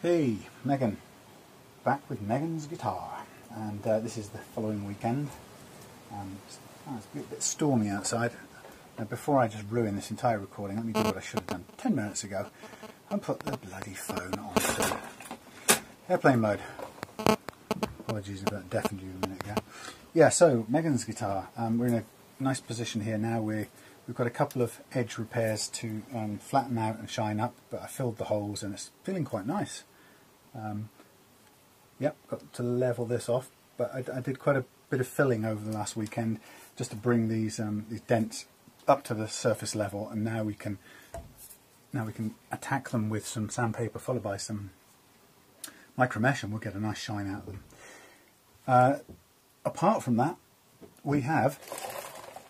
Hey, Megan. Back with Megan's guitar. And this is the following weekend. It's a bit stormy outside. Now, before I just ruin this entire recording, let me do what I should have done 10 minutes ago and put the bloody phone onto airplane mode. Apologies if that deafened you a minute ago. Yeah, so Megan's guitar. We're in a nice position here now. We've got a couple of edge repairs to flatten out and shine up, but I filled the holes and it's feeling quite nice. Yep, got to level this off, but I did quite a bit of filling over the last weekend just to bring these dents up to the surface level, and now we can attack them with some sandpaper followed by some micro mesh, and we'll get a nice shine out of them. Apart from that, we have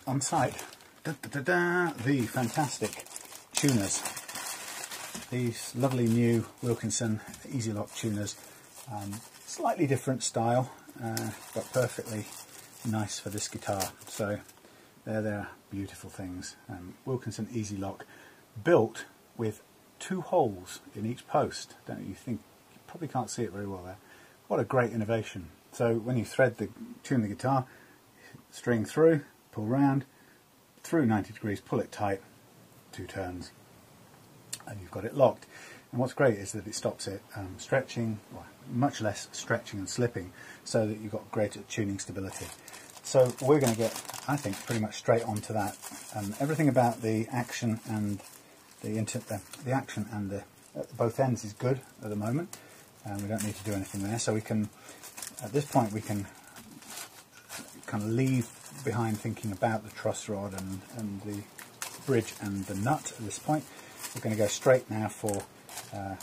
on site the fantastic tuners. These lovely new Wilkinson EZ-lok tuners. Slightly different style, but perfectly nice for this guitar. So they're beautiful things. Wilkinson EZ-lok, built with 2 holes in each post. Don't you think? You probably can't see it very well there. What a great innovation. So when you tune the guitar, string through, pull round, through 90 degrees, pull it tight, 2 turns, and you've got it locked. And what's great is that it stops it stretching, well, much less stretching and slipping, so that you've got greater tuning stability. So we're going to get, I think, pretty much straight onto that. Everything about the action and the action and the both ends is good at the moment. We don't need to do anything there. So we can, at this point, we can kind of leave behind thinking about the truss rod and the bridge and the nut at this point. We're going to go straight now for, well,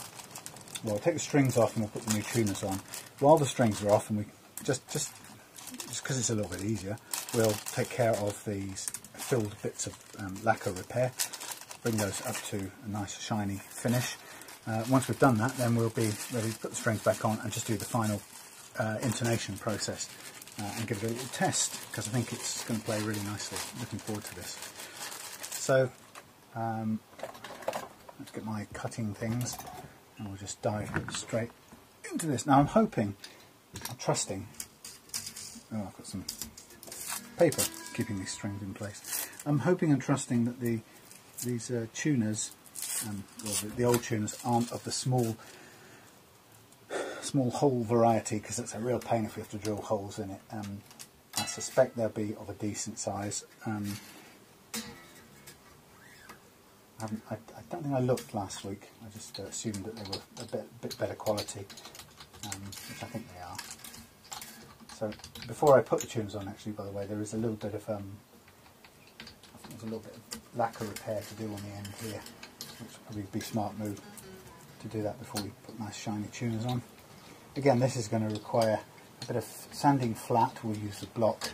we'll take the strings off and we'll put the new tuners on. While the strings are off, and we just because it's a little bit easier, we'll take care of these filled bits of lacquer repair, bring those up to a nice shiny finish. Once we've done that, then we'll be ready to put the strings back on and just do the final intonation process and give it a little test, because I think it's going to play really nicely. Looking forward to this. So let's get my cutting things and we'll just dive straight into this. Now I'm trusting, oh, I've got some paper keeping these strings in place. I'm hoping and trusting that these tuners, well, the old tuners, aren't of the small hole variety, because it's a real pain if we have to drill holes in it. I suspect they'll be of a decent size. I don't think I looked last week. I just assumed that they were a bit better quality, which I think they are. So before I put the tuners on, actually, by the way, there is a little bit of I think there's a little bit of lacquer repair to do on the end here, which would probably be a smart move to do that before we put nice shiny tuners on. Again, this is going to require a bit of sanding flat. We'll use the block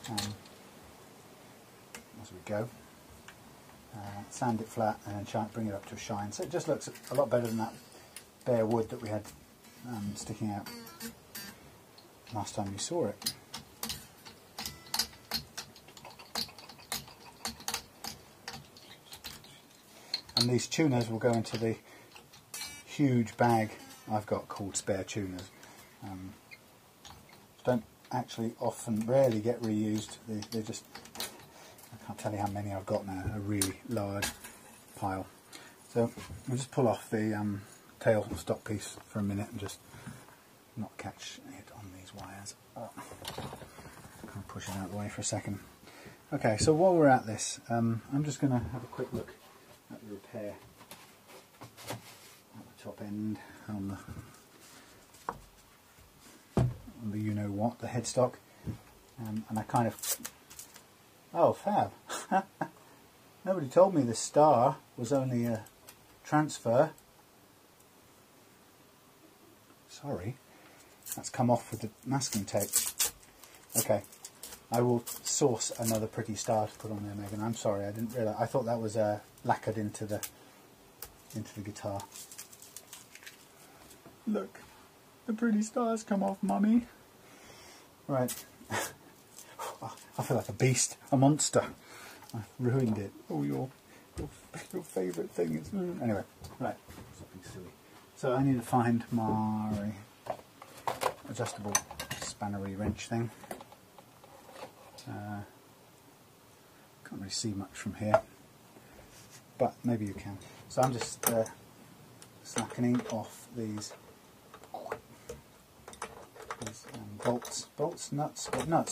as we go. Sand it flat and then bring it up to a shine. So it just looks a lot better than that bare wood that we had sticking out last time you saw it. And these tuners will go into the huge bag I've got called spare tuners. Don't actually rarely get reused. They're just, I can't tell you how many I've got now, a really large pile. So we'll just pull off the tail stop piece for a minute and just not catch it on these wires. Oh. I'll push it out of the way for a second. Okay, so while we're at this, I'm just going to have a quick look at the repair at the top end on the you-know-what, the headstock. And I kind of... Oh, fab. Nobody told me this star was only a transfer. Sorry. That's come off with the masking tape. Okay. I will source another pretty star to put on there, Megan. I'm sorry, I didn't realise. I thought that was lacquered into the guitar. Look. The pretty star's come off, Mummy. Right. I feel like a beast, a monster. I've ruined it. Oh, your favourite thing is... Anyway, right. Something silly. So I need to find my adjustable spannery wrench thing. Can't really see much from here, but maybe you can. So I'm just slackening off these bolts, nuts,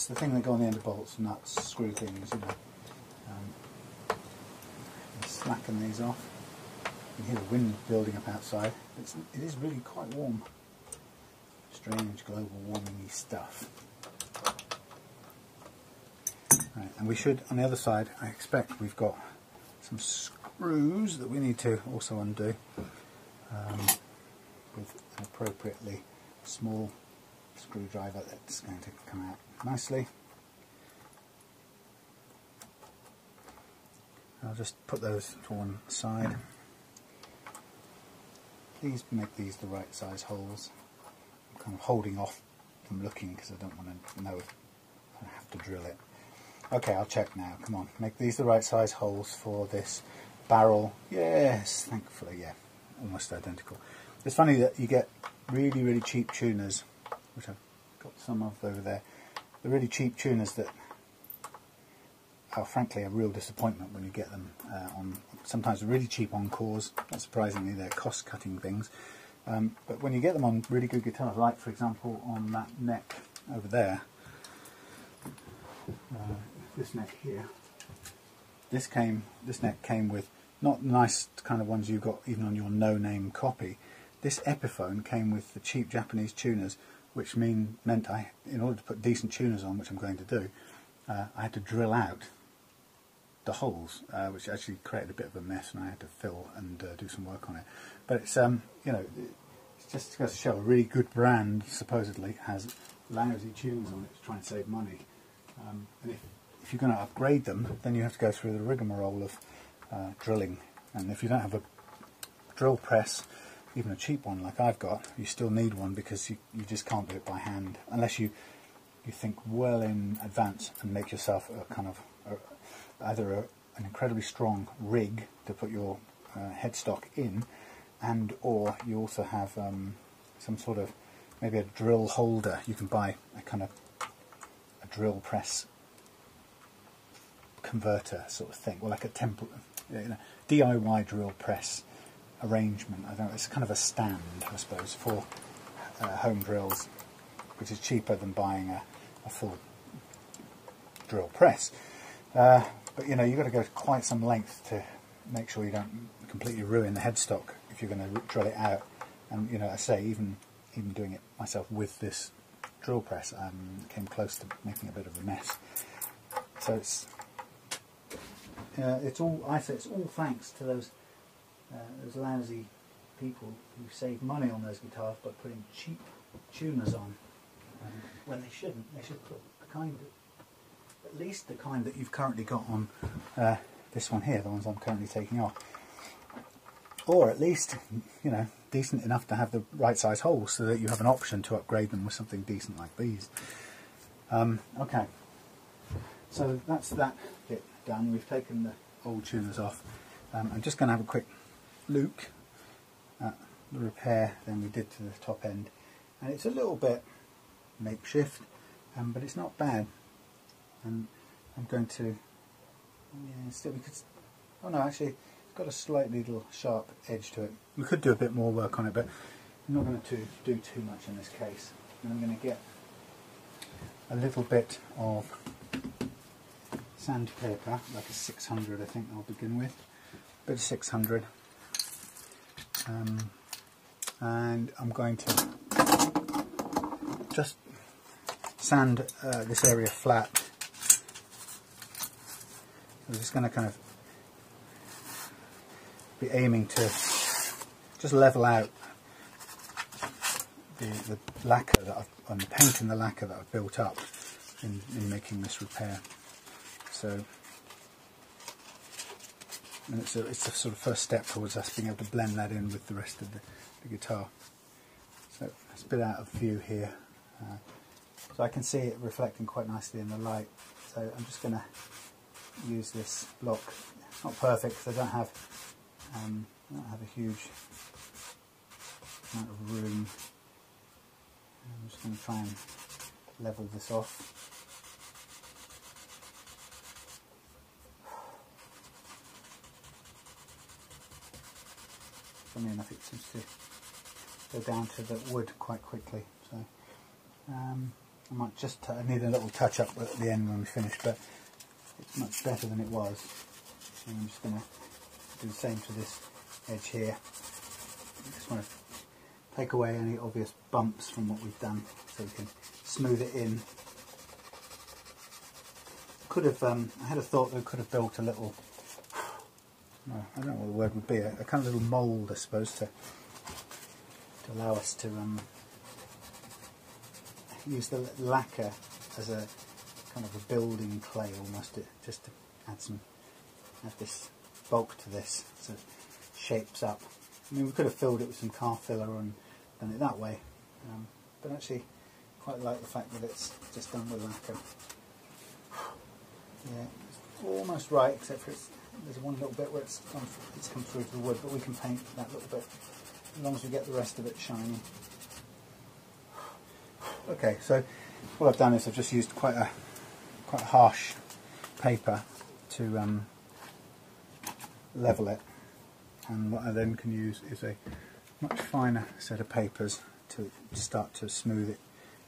the thing that go on the end of bolts, nuts, screw things, you know. Slacken these off. You can hear the wind building up outside. It is really quite warm. Strange global warming-y stuff. Right, and we should, on the other side, I expect we've got some screws that we need to also undo with an appropriately small screwdriver that's going to come out nicely. I'll just put those to one side. Please make these the right size holes. I'm kind of holding off from looking because I don't want to know if I have to drill it. Okay, I'll check now. Come on, make these the right size holes for this barrel. Yes, thankfully, yeah, almost identical. It's funny that you get really, really cheap tuners, which I've got some of over there. The really cheap tuners that are frankly a real disappointment when you get them on sometimes really cheap encores. Not surprisingly, they're cost-cutting things. But when you get them on really good guitars, like for example on that neck over there, this neck here, this neck came with not the nice kind of ones you've got even on your no-name copy. This Epiphone came with the cheap Japanese tuners, which meant in order to put decent tuners on, which I'm going to do, I had to drill out the holes, which actually created a bit of a mess, and I had to fill and do some work on it. But it's you know, it just goes to show a really good brand supposedly has lousy tuners on it to try and save money. And if you're going to upgrade them, then you have to go through the rigmarole of drilling. And if you don't have a drill press, even a cheap one like I've got, you still need one because you just can't do it by hand unless you think well in advance and make yourself a kind of either an incredibly strong rig to put your headstock in, and or you also have some sort of maybe a drill holder. You can buy a kind of a drill press converter sort of thing, or like a DIY drill press arrangement. I don't know, it's kind of a stand, I suppose, for home drills, which is cheaper than buying a full drill press. But you know, you've got to go quite some length to make sure you don't completely ruin the headstock if you're going to drill it out. And you know, I say even doing it myself with this drill press, came close to making a bit of a mess. So it's all, I say, it's all thanks to those lousy people who save money on those guitars by putting cheap tuners on when they shouldn't. They should put at least the kind that you've currently got on this one here, the ones I'm currently taking off, or at least, you know, decent enough to have the right size holes so that you have an option to upgrade them with something decent like these. Okay, so that's that bit done. We've taken the old tuners off. I'm just going to have a quick look at the repair then we did to the top end, and it's a little bit makeshift, but it's not bad. And I'm going to, yeah, still we could, oh no, actually it's got a slightly little sharp edge to it. We could do a bit more work on it, but I'm not going to do too much in this case. And I'm going to get a little bit of sandpaper, like a 600 I think I'll begin with, a bit of 600, and I'm going to just sand this area flat. I'm just going to kind of be aiming to just level out the lacquer that and the paint and the lacquer that I've built up in making this repair. So, and it's a sort of first step towards us being able to blend that in with the rest of the guitar. So it's a bit out of view here, so I can see it reflecting quite nicely in the light. So I'm just going to use this block. It's not perfect because I don't have a huge amount of room. I'm just going to try and level this off. Funny enough, it seems to go down to the wood quite quickly, so I might just need a little touch up at the end when we finish, but it's much better than it was. And I'm just going to do the same to this edge here. I just want to take away any obvious bumps from what we've done so we can smooth it in. Could have, I had a thought that we could have built a little, I don't know what the word would be, a kind of little mould, I suppose, to allow us to use the lacquer as a kind of a building clay almost, just to add this bulk to this so it shapes up. I mean, we could have filled it with some car filler and done it that way, but actually quite like the fact that it's just done with lacquer. Yeah, it's almost right, except for there's one little bit where it's come through to the wood, but we can paint that little bit as long as we get the rest of it shiny. Okay, so what I've done is I've just used quite a harsh paper to level it, and what I then can use is a much finer set of papers to start to smooth it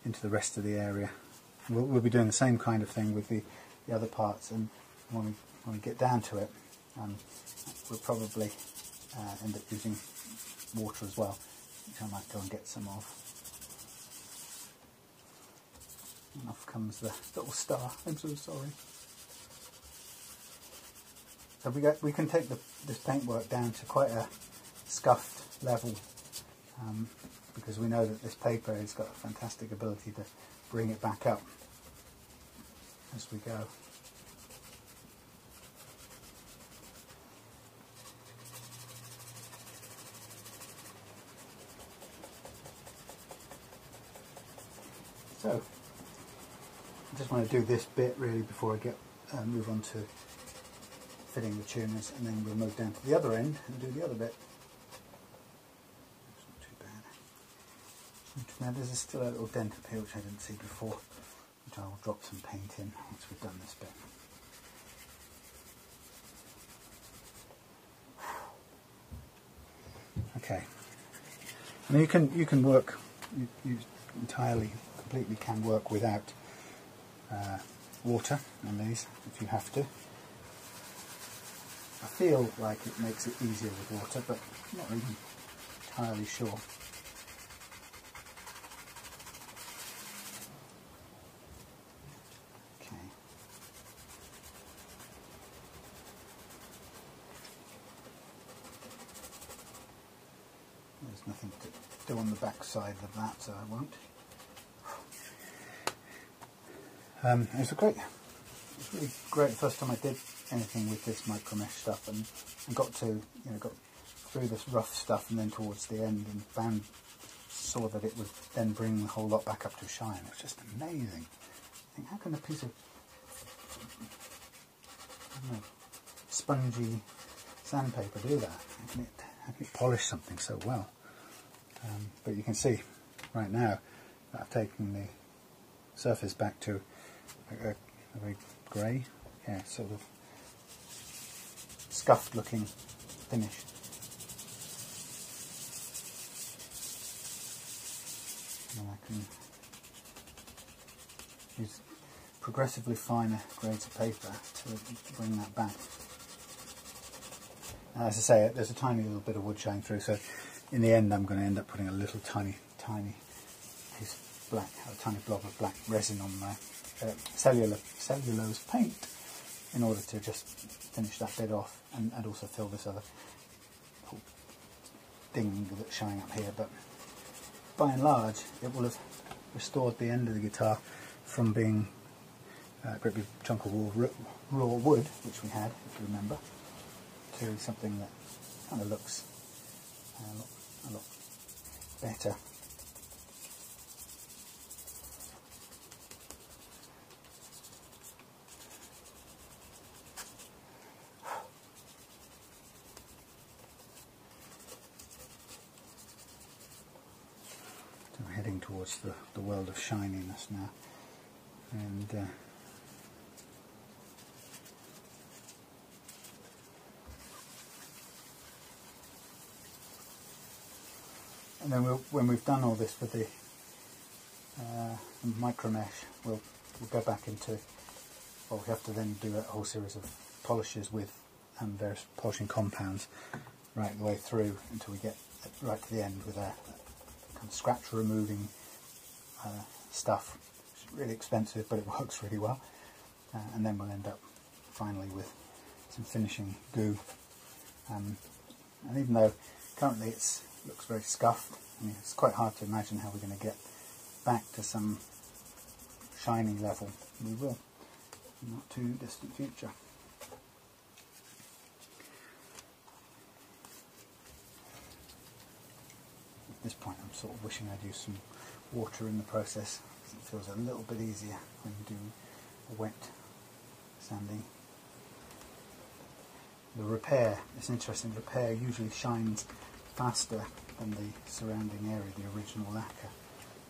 into the rest of the area. We'll be doing the same kind of thing with the other parts, and when we get down to it, we'll probably end up using water as well, which I might go and get some of. And off comes the little star. I'm so sorry. So we can take this paintwork down to quite a scuffed level, because we know that this paper has got a fantastic ability to bring it back up as we go. So I just want to do this bit really before I get move on to fitting the tuners, and then we'll move down to the other end and do the other bit. It's not too bad. Now there's still a little dent up here which I didn't see before, which I will drop some paint in once we've done this bit. Okay. I mean, you can work. You completely can work without water on these if you have to. I feel like it makes it easier with water, but I'm not even entirely sure. Okay. There's nothing to do on the back side of that, so I won't. It's really great the first time I did anything with this micro mesh stuff, and got through this rough stuff, and then towards the end and saw that it would then bring the whole lot back up to shine. It was just amazing. I think, how can a piece of spongy sandpaper do that? How can it polish something so well? But you can see right now that I've taken the surface back to a very grey, yeah, sort of scuffed looking finish. And I can use progressively finer grades of paper to bring that back. And as I say, there's a tiny little bit of wood showing through, so in the end I'm going to end up putting a little tiny piece of black, a tiny blob of black resin on my cellulose paint in order to just finish that bit off, and also fill this other ding that's showing up here. But by and large it will have restored the end of the guitar from being a great big chunk of raw wood, which we had, if you remember, to something that kind of looks a lot better. moving towards the world of shininess now. And then when we've done all this with the micro mesh, we'll go back into, well, we have to then do a whole series of polishes with various polishing compounds right the way through until we get right to the end with a kind of scratch removing stuff. It's really expensive, but it works really well. And then we'll end up finally with some finishing goo. And even though currently it looks very scuffed, I mean, it's quite hard to imagine how we're going to get back to some shiny level. We will, in not too distant future. At this point I'm sort of wishing I'd used some water in the process, because it feels a little bit easier when you do a wet sanding. The repair, it's interesting, repair usually shines faster than the surrounding area, the original lacquer,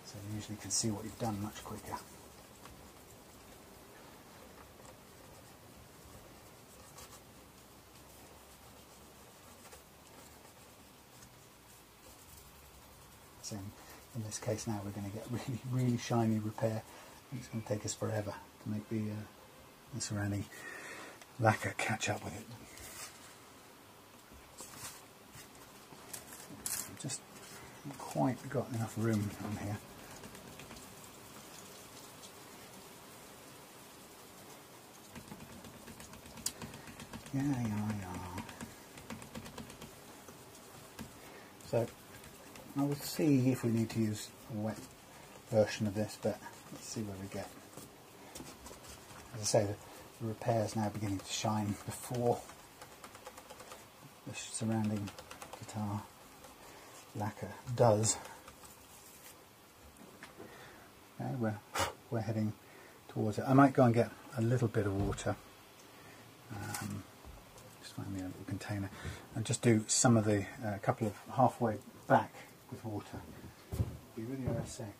so you usually can see what you've done much quicker. So in this case now we're going to get really, really shiny repair, and it's going to take us forever to make the surrounding lacquer catch up with it. Just haven't quite got enough room on here. Yeah. So I will see if we need to use a wet version of this, but let's see where we get. As I say, the repair is now beginning to shine before the surrounding guitar lacquer does. Okay, we're heading towards it. I might go and get a little bit of water, just find me a little container, and just do some of the couple of halfway back with water. Be with you in a sec.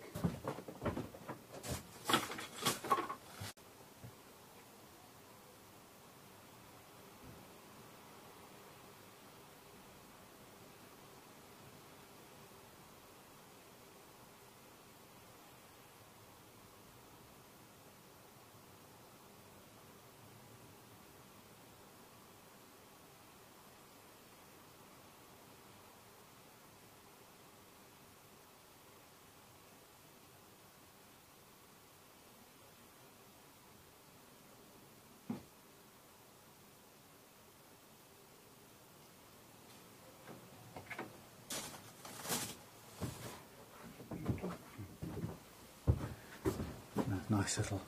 Nice little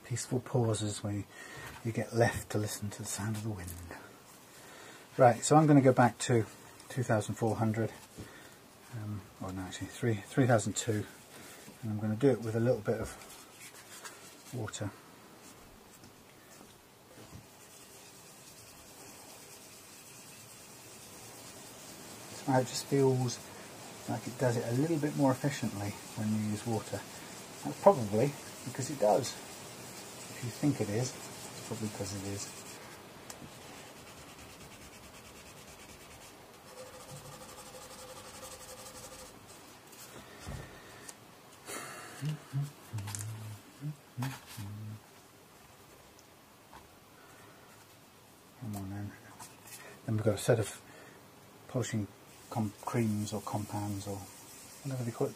peaceful pauses where you get left to listen to the sound of the wind. Right, so I'm going to go back to 2400, or no, actually 3002, and I'm going to do it with a little bit of water. So it just feels like it does it a little bit more efficiently when you use water. That's probably because it does. If you think it is, it's probably because it is. Come on then. Then we've got a set of polishing creams or compounds or whatever they call it.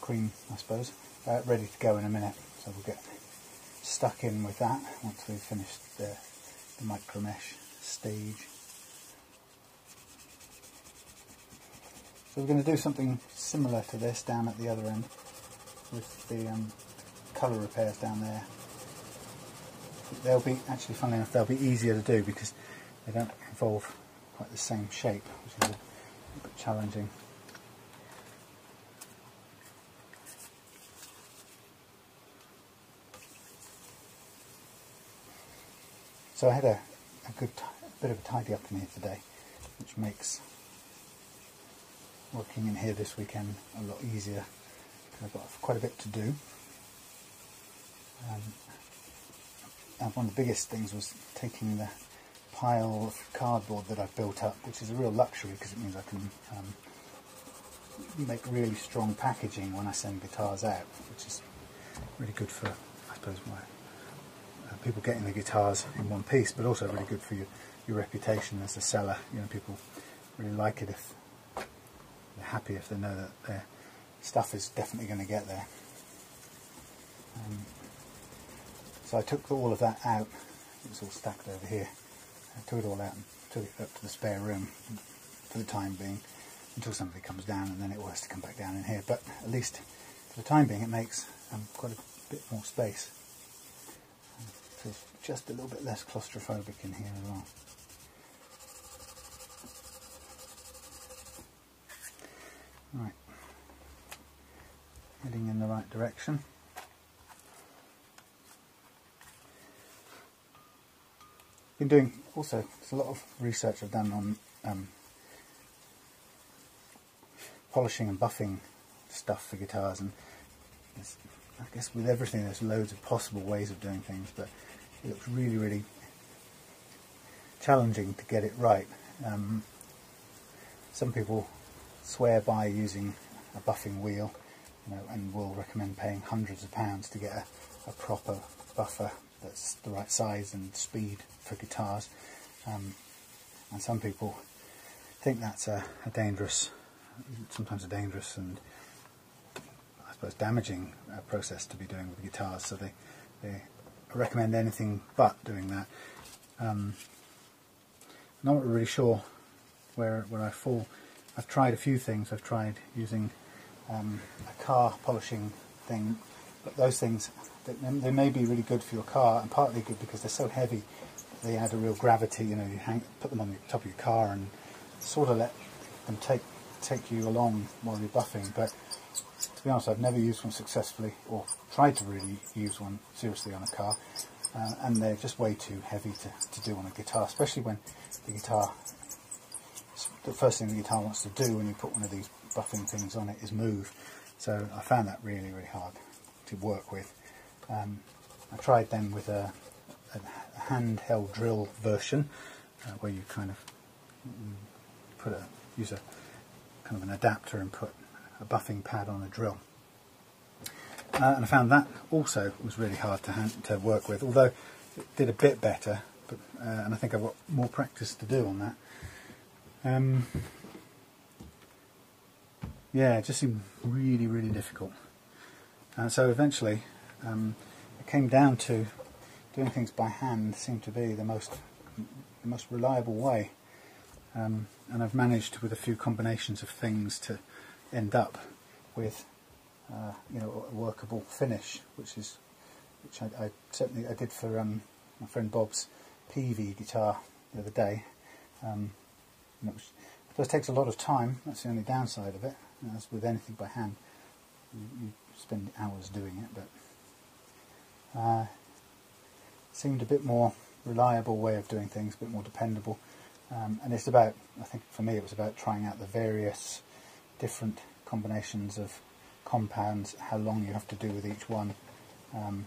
Cream, I suppose. Ready to go in a minute, so we'll get stuck in with that once we've finished the micro mesh stage. So we're going to do something similar to this down at the other end with the colour repairs down there. They'll be, actually funnily enough, they'll be easier to do because they don't involve quite the same shape, which is a bit challenging. So I had a good bit of a tidy up in here today, which makes working in here this weekend a lot easier I've got quite a bit to do. And one of the biggest things was taking the pile of cardboard that I've built up, which is a real luxury because it means I can make really strong packaging when I send guitars out, which is really good for, I suppose, people getting the guitars in one piece, but also really good for your reputation as a seller. You know, people really like it if they're happy if they know that their stuff is definitely going to get there. So I took all of that out. It's all stacked over here. I took it all out and took it up to the spare room for the time being, until somebody comes down, and then it will have to come back down in here. But at least for the time being it makes quite a bit more space. So it's just a little bit less claustrophobic in here as well. Right, heading in the right direction. Been doing also, there's a lot of research I've done on polishing and buffing stuff for guitars, and I guess with everything there's loads of possible ways of doing things, but it looks really, really challenging to get it right. Some people swear by using a buffing wheel, you know, and will recommend paying hundreds of pounds to get a proper buffer that's the right size and speed for guitars, and some people think that's sometimes a dangerous and I suppose damaging process to be doing with guitars, so they recommend anything but doing that. I'm not really sure where I fall. I've tried a few things. I've tried using a car polishing thing, but those things, they may be really good for your car, and partly good because they're so heavy they add a real gravity. You know, you put them on the top of your car and sort of let them take you along while you're buffing. But to be honest, I've never used one successfully, or tried to really use one seriously on a car, and they're just way too heavy to do on a guitar, especially when the first thing the guitar wants to do when you put one of these buffing things on it is move. So I found that really, really hard to work with. I tried then with a handheld drill version, where you kind of use a kind of an adapter and put a buffing pad on a drill. And I found that also was really hard to work with, although it did a bit better, but, and I think I've got more practice to do on that. Yeah, it just seemed really, really difficult. So eventually it came down to doing things by hand seemed to be the most reliable way, and I've managed with a few combinations of things to end up with you know, a workable finish, which I certainly did for my friend Bob's PV guitar the other day. And it just takes a lot of time. That's the only downside of it. As with anything by hand, you spend hours doing it, but seemed a bit more reliable way of doing things, a bit more dependable. And it's about, I think for me it was about trying out the various different combinations of compounds, how long you have to do with each one, and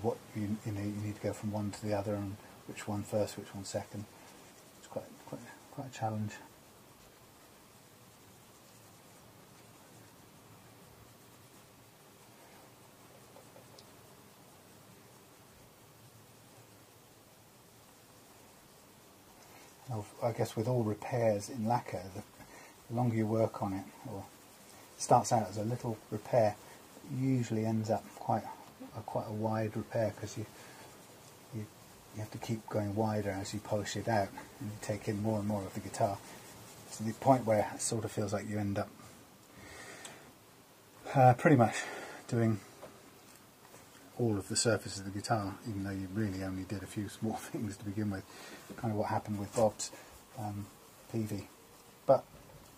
what you need to go from one to the other, and which one first, which one second. It's quite a challenge. I guess with all repairs in lacquer, the longer you work on it, or starts out as a little repair, usually ends up quite a wide repair, because you have to keep going wider as you polish it out, and you take in more and more of the guitar, to the point where it sort of feels like you end up pretty much doing all of the surface of the guitar, even though you really only did a few small things to begin with. Kind of what happened with Bob's PV, but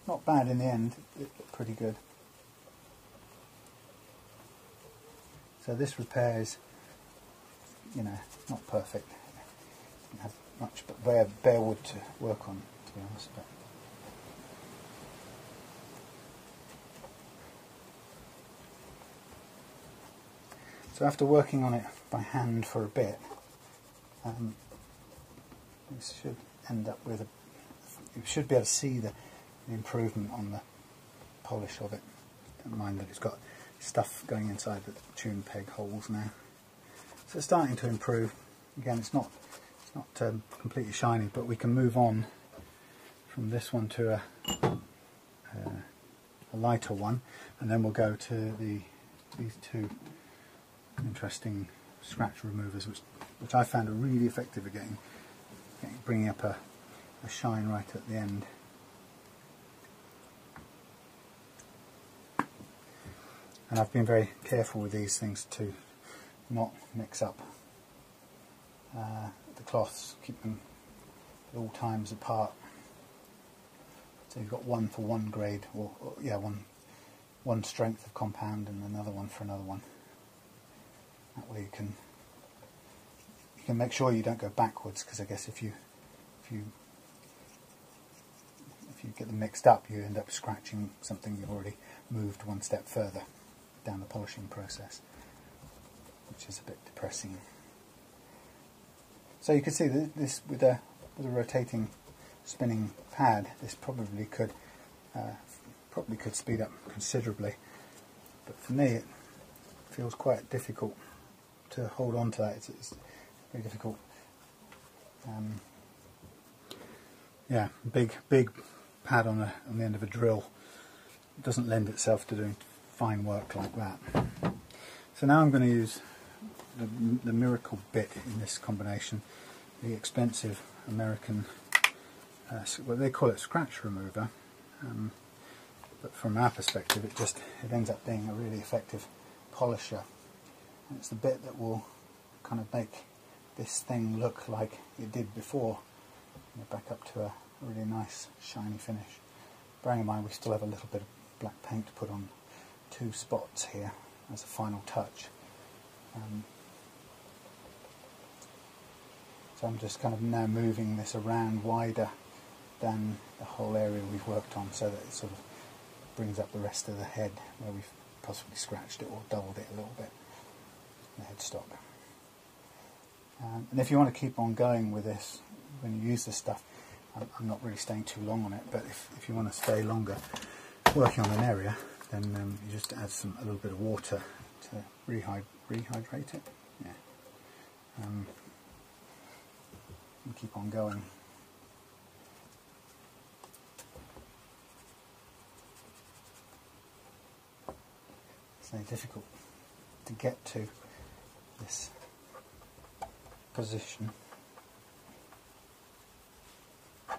not bad in the end. It looked pretty good. So this repair is, you know, not perfect. Didn't have much but bare wood to work on, to be honest. But So after working on it by hand for a bit, this should end up with you should be able to see the improvement on the polish of it. Don't mind that it's got stuff going inside the tune peg holes now. So it's starting to improve. Again, it's not completely shiny, but we can move on from this one to a lighter one, and then we'll go to these two interesting scratch removers, which I found are really effective at bringing up a shine right at the end. And I've been very careful with these things to not mix up the cloths, keep them at all times apart. So you've got one for one grade, or yeah, one strength of compound and another one for another one. That way you can make sure you don't go backwards, because I guess if you get them mixed up, you end up scratching something you've already moved one step further down the polishing process, which is a bit depressing. So you can see that this with a rotating spinning pad, this probably could speed up considerably, but for me it feels quite difficult to hold on to that. It's very difficult. Yeah, big pad on the end of a drill doesn't lend itself to doing fine work like that. So now I'm going to use the miracle bit in this combination, the expensive American, well, they call it scratch remover, but from our perspective it ends up being a really effective polisher. And it's the bit that will kind of make this thing look like it did before, back up to a really nice shiny finish. Bearing in mind we still have a little bit of black paint to put on two spots here as a final touch. So I'm just kind of now moving this around wider than the whole area we've worked on, so that it sort of brings up the rest of the head where we've possibly scratched it or doubled it a little bit, the headstock. And if you want to keep on going with this when you use this stuff, I'm not really staying too long on it, but if you want to stay longer working on an area, then you just add a little bit of water to rehydrate it. Yeah. And keep on going. It's very difficult to get to this position. So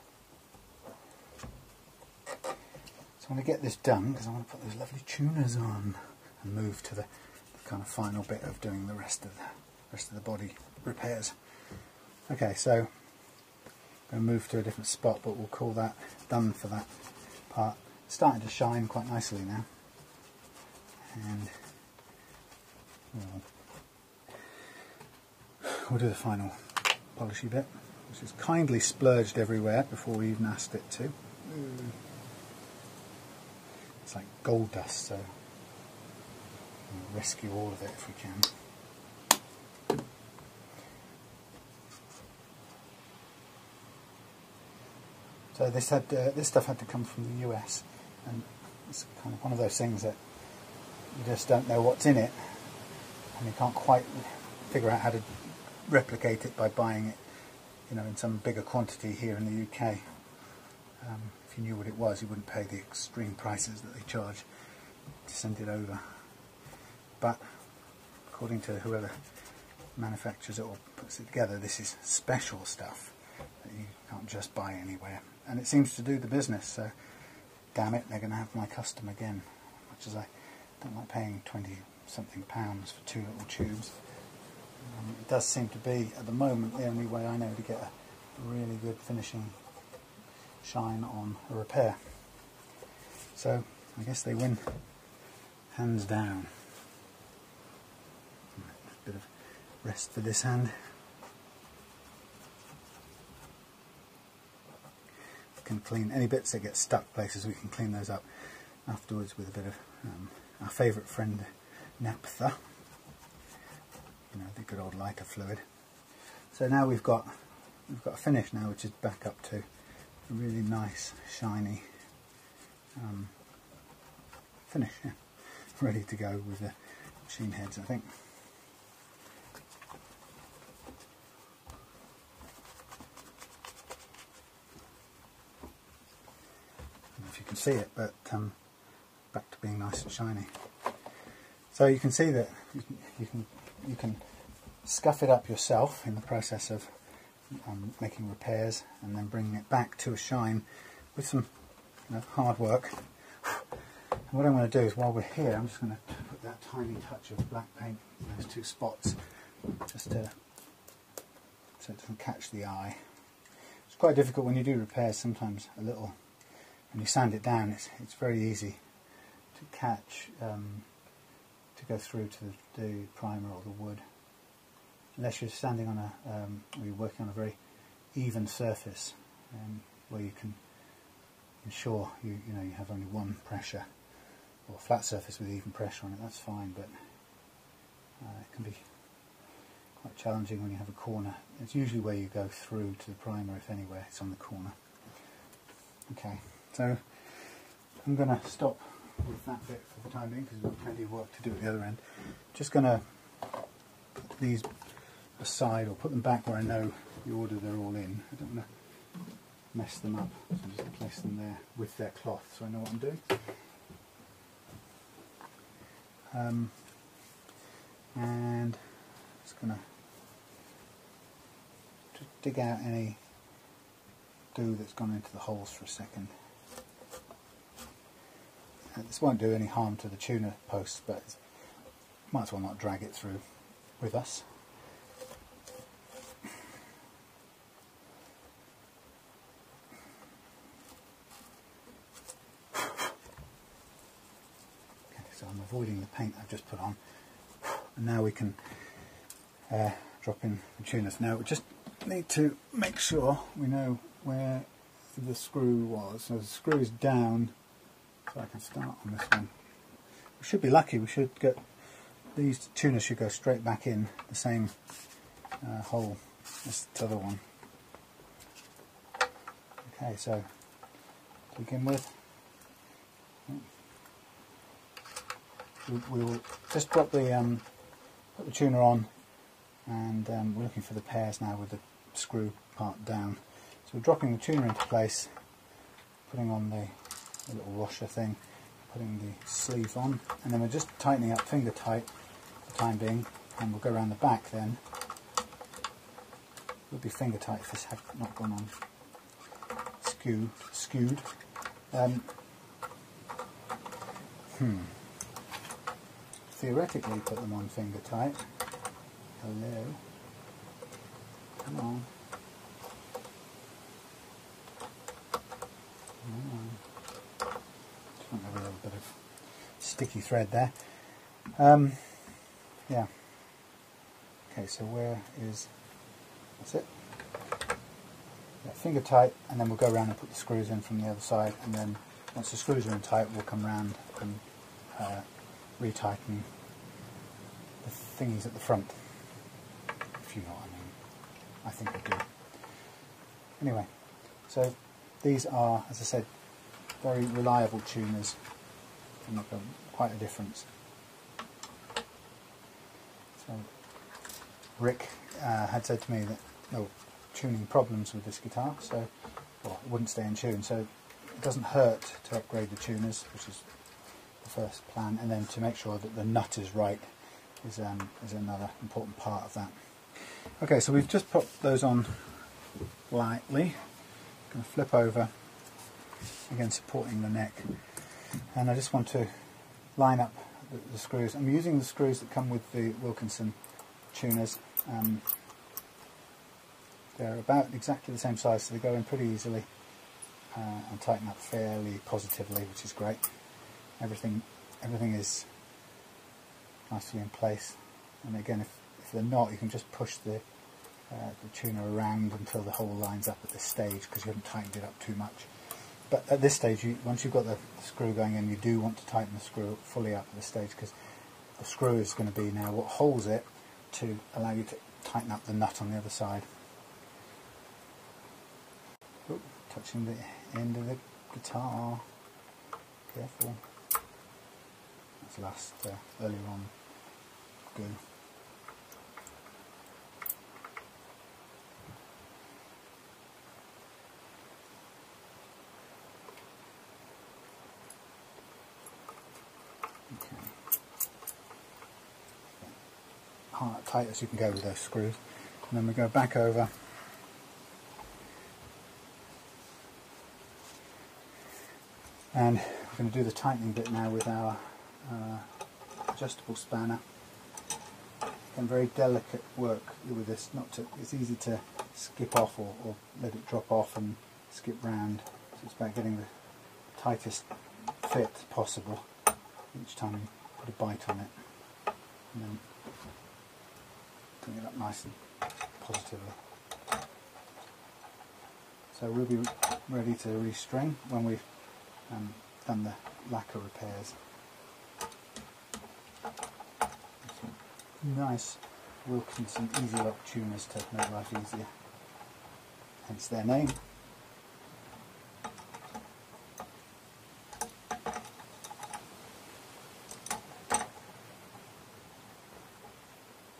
I want to get this done because I want to put those lovely tuners on and move to the kind of final bit of doing the rest of the body repairs. Okay, so I'm going to move to a different spot, but we'll call that done for that part. It's starting to shine quite nicely now, and we'll do the final polishy bit, which is kindly splurged everywhere before we even asked it to. It's like gold dust, so we'll rescue all of it if we can. So this stuff had to come from the US, and it's kind of one of those things that you just don't know what's in it, and you can't quite figure out how to replicate it by buying it, in some bigger quantity here in the UK. If you knew what it was, you wouldn't pay the extreme prices that they charge to send it over. But according to whoever manufactures it or puts it together, this is special stuff that you can't just buy anywhere. And it seems to do the business, so damn it, they're going to have my custom again. Much as I don't like paying 20-something pounds for two little tubes. It does seem to be, at the moment, the only way I know to get a really good finishing shine on a repair. So I guess they win hands down. A bit of rest for this hand. We can clean any bits that get stuck places, we can clean those up afterwards with a bit of our favourite friend naphtha. you know, the good old lighter fluid. So now we've got a finish now, which is back up to a really nice shiny finish. Yeah. Ready to go with the machine heads, I think. I don't know if you can see it, but back to being nice and shiny. So you can see that you can scuff it up yourself in the process of making repairs, and then bringing it back to a shine with some, you know, hard work. And what I'm going to do is, while we're here, I'm just going to put that tiny touch of black paint in those two spots, just to, so it doesn't catch the eye. It's quite difficult when you do repairs, sometimes a little, when you sand it down, it's very easy to catch, to go through to the primer or the wood. Unless you're standing on or you're working on a very even surface, where you can ensure you have only one pressure, or a flat surface with even pressure on it, that's fine, but it can be quite challenging when you have a corner. It's usually where you go through to the primer, if anywhere, it's on the corner. Okay, so I'm going to stop with that bit for the time being, because we've got plenty of work to do at the other end. Just going to put these aside, or put them back where I know the order they're all in. I don't want to mess them up, so I'm just going to place them there with their cloth, so I know what I'm doing. And just going to dig out any goo that's gone into the holes for a second. This won't do any harm to the tuner posts, but might as well not drag it through with us. So I'm avoiding the paint I've just put on, and now we can drop in the tuners. Now we just need to make sure we know where the screw was. So the screw is down, so I can start on this one. We should be lucky. We should get these tuners should go straight back in the same hole as the other one. Okay, so to begin with, we will just drop the put the tuner on, and we're looking for the pairs now with the screw part down. So we're dropping the tuner into place, putting on the little washer thing, putting the sleeve on, and then we're just tightening up finger tight for the time being, and we'll go around the back then. It would be finger tight if this had not gone on skewed. Theoretically put them on finger tight. Hello. Come on. Just want to have a little bit of sticky thread there. Yeah. Okay, so where is, that's it. Yeah, finger tight, and then we'll go around and put the screws in from the other side, and then once the screws are in tight, we'll come round and retighten the thingies at the front, if you know what I mean. I think I do. Anyway, so these are, as I said, very reliable tuners. They make quite a difference. So Rick had said to me that there were tuning problems with this guitar, so well, it wouldn't stay in tune. So it doesn't hurt to upgrade the tuners, which is the first plan, and then to make sure that the nut is right is another important part of that. Okay, so we've just put those on lightly. Going to flip over, again supporting the neck, and I just want to line up the screws. I'm using the screws that come with the Wilkinson tuners. They're about exactly the same size, so they go in pretty easily and tighten up fairly positively, which is great. Everything is nicely in place, and again, if they're not, you can just push the tuner around until the hole lines up at this stage, because you haven't tightened it up too much. But at this stage, once you've got the screw going in, you do want to tighten the screw fully up at this stage, because the screw is going to be now what holds it to allow you to tighten up the nut on the other side. Oop, touching the end of the guitar. Careful. That's last earlier on. Good. Tight as you can go with those screws, and then we go back over and we're going to do the tightening bit now with our adjustable spanner. And very delicate work with this, it's easy to skip off or let it drop off and skip round, so it's about getting the tightest fit possible each time you put a bite on it, and then bring it up nice and positively. So we'll be ready to restring when we've done the lacquer repairs. Nice Wilkinson EZ-lok tuners to make life easier, hence their name.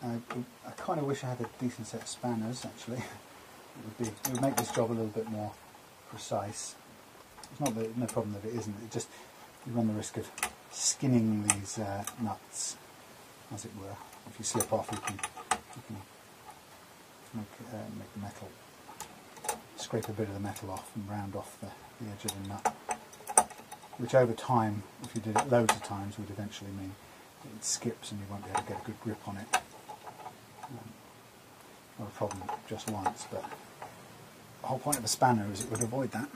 I kind of wish I had a decent set of spanners actually. It would make this job a little bit more precise. It's not that, no problem that it isn't, it just, you run the risk of skinning these nuts, as it were. If you slip off, you can make the metal, scrape a bit of the metal off and round off the edge of the nut, which over time, if you did it loads of times, would eventually mean it skips and you won't be able to get a good grip on it. Not a problem just once, but the whole point of a spanner is it would avoid that.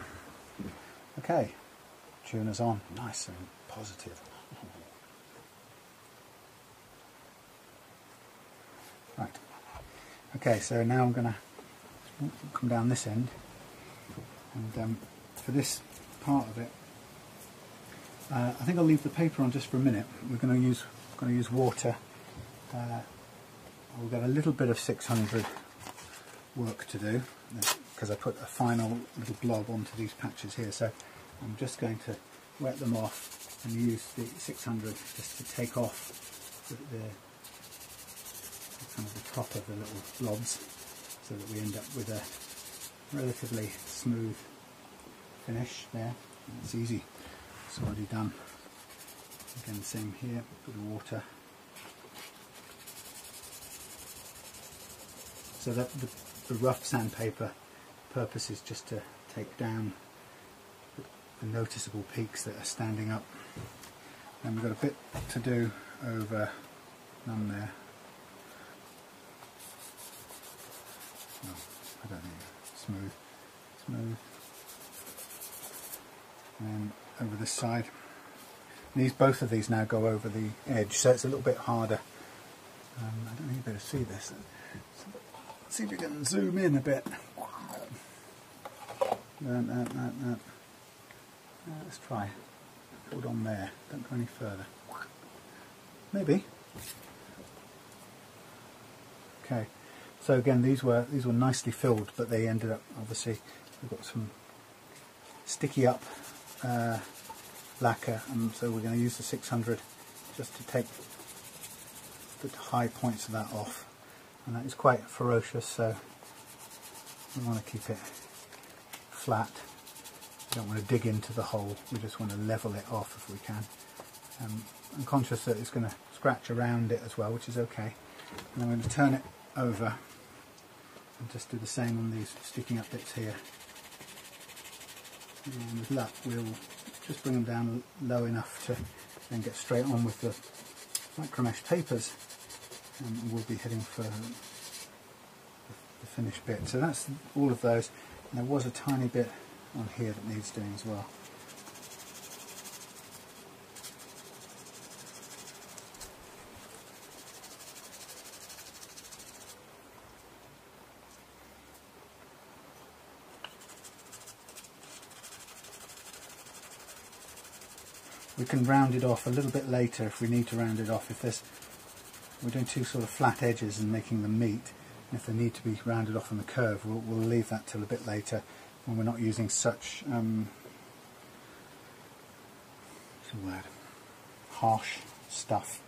Okay, tuners on, nice and positive. Right, okay, so now I'm going to come down this end, and for this part of it, I think I'll leave the paper on just for a minute. We're going to use water. We've got a little bit of 600 work to do because I put a final little blob onto these patches here, so I'm just going to wet them off and use the 600 just to take off the kind of the top of the little blobs, so that we end up with a relatively smooth finish there. It's easy, it's already done. Again, same here, bit of water. So that the rough sandpaper purpose is just to take down the noticeable peaks that are standing up. And we've got a bit to do over none there. No, I don't think smooth. And over this side. Both of these now go over the edge, so it's a little bit harder. I don't think you better see this. See if we can zoom in a bit. Let's try. Hold on there. Don't go any further. Maybe. Okay. So again, these were nicely filled, but they ended up, obviously, we've got some sticky up lacquer, and so we're going to use the 600 just to take the high points of that off. And that is quite ferocious, so we want to keep it flat. We don't want to dig into the hole, we just want to level it off if we can. I'm conscious that it's going to scratch around it as well, which is okay. And I'm going to turn it over and just do the same on these sticking up bits here. And with luck we'll just bring them down low enough to then get straight on with the micromesh papers. And we'll be heading for the finished bit. So that's all of those. And there was a tiny bit on here that needs doing as well. We can round it off a little bit later if we need to round it off. If there's we're doing two sort of flat edges and making them meet. And if they need to be rounded off on the curve, we'll leave that till a bit later when we're not using such what's the word? Harsh stuff.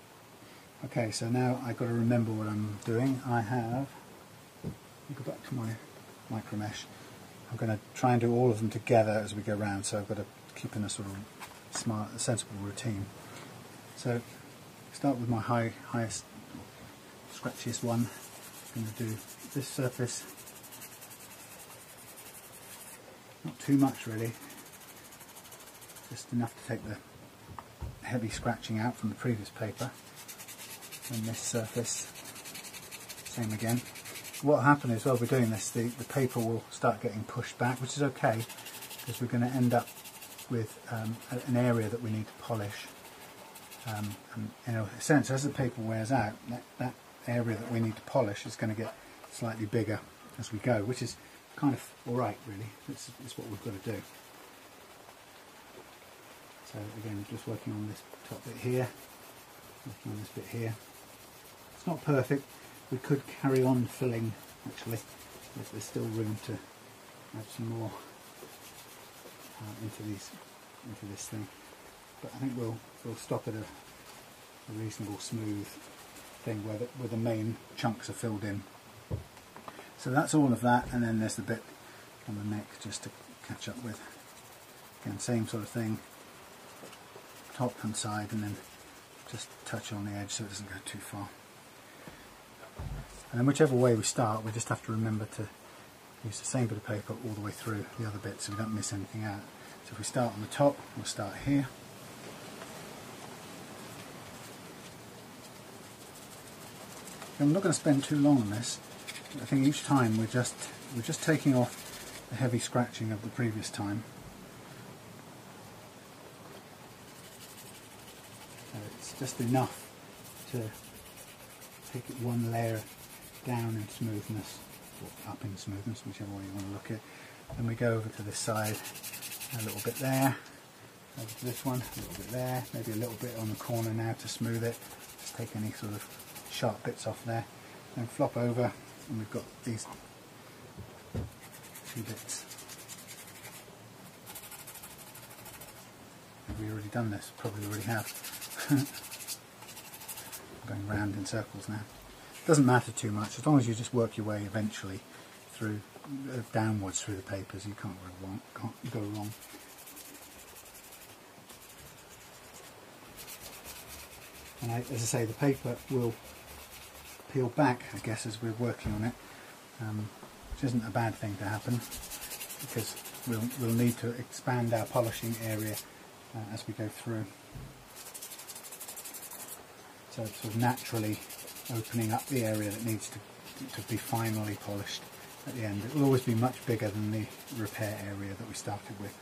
Okay, so now I've got to remember what I'm doing. I'll go back to my micro mesh. I'm going to try and do all of them together as we go around, so I've got to keep in a sort of smart, sensible routine. So start with my highest, scratchiest one. I'm going to do this surface, not too much really, just enough to take the heavy scratching out from the previous paper. And this surface, same again. What will happen is while we're doing this, the paper will start getting pushed back, which is okay, because we're going to end up with an area that we need to polish. And in a sense, as the paper wears out, that area that we need to polish is going to get slightly bigger as we go, which is kind of alright really. It's what we've got to do. So again, just working on this top bit here, working on this bit here. It's not perfect. We could carry on filling actually, if there's still room to add some more into this thing. But I think we'll stop at a reasonable smooth thing where the main chunks are filled in. So that's all of that, and then there's the bit on the neck just to catch up with. Again, same sort of thing, top and side, and then just touch on the edge so it doesn't go too far. And then whichever way we start, we just have to remember to use the same bit of paper all the way through the other bits so we don't miss anything out. So if we start on the top, we'll start here. I'm not going to spend too long on this. I think each time we're just taking off the heavy scratching of the previous time. So it's just enough to take it one layer down in smoothness, or up in smoothness, whichever way you want to look at it. Then we go over to this side, a little bit there, over to this one, a little bit there, maybe a little bit on the corner now to smooth it. Just take any sort of sharp bits off there, then flop over, and we've got these two bits. Have we already done this? Probably already have. I'm going round in circles now. Doesn't matter too much, as long as you just work your way eventually through, downwards through the papers, you can't go wrong. And as I say, the paper will peel back, I guess, as we're working on it, which isn't a bad thing to happen, because we'll need to expand our polishing area as we go through. So it's sort of naturally opening up the area that needs to be finally polished at the end. It will always be much bigger than the repair area that we started with.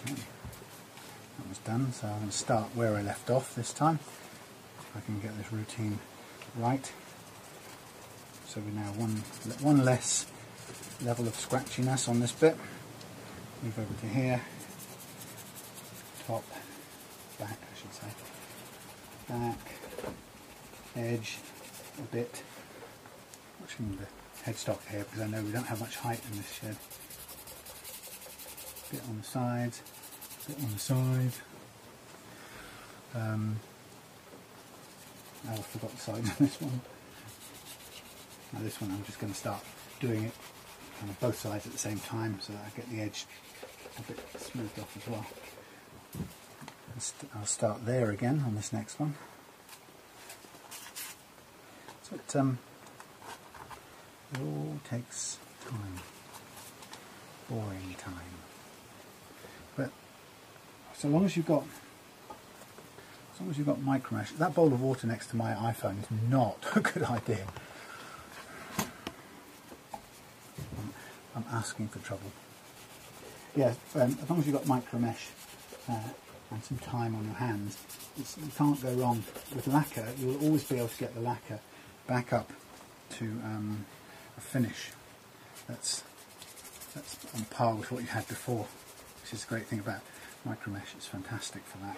Okay, that was done, so I'm going to start where I left off this time, if I can get this routine right. So we're now one less level of scratchiness on this bit. Move over to here, top, back I should say, back, edge, a bit, watching the headstock here because I know we don't have much height in this shed, bit on the sides, bit on the side, I forgot the sides on this one. Now this one I'm just going to start doing it on both sides at the same time so that I get the edge a bit smoothed off as well. I'll start there again on this next one. So it all takes time, boring time. But so long as you've got micro mesh, that bowl of water next to my iPhone is not a good idea. I'm asking for trouble. Yeah, as long as you've got micro mesh and some time on your hands, you can't go wrong. With lacquer, you'll always be able to get the lacquer back up to a finish that's on par with what you had before. which is the great thing about micro mesh. It's fantastic for that.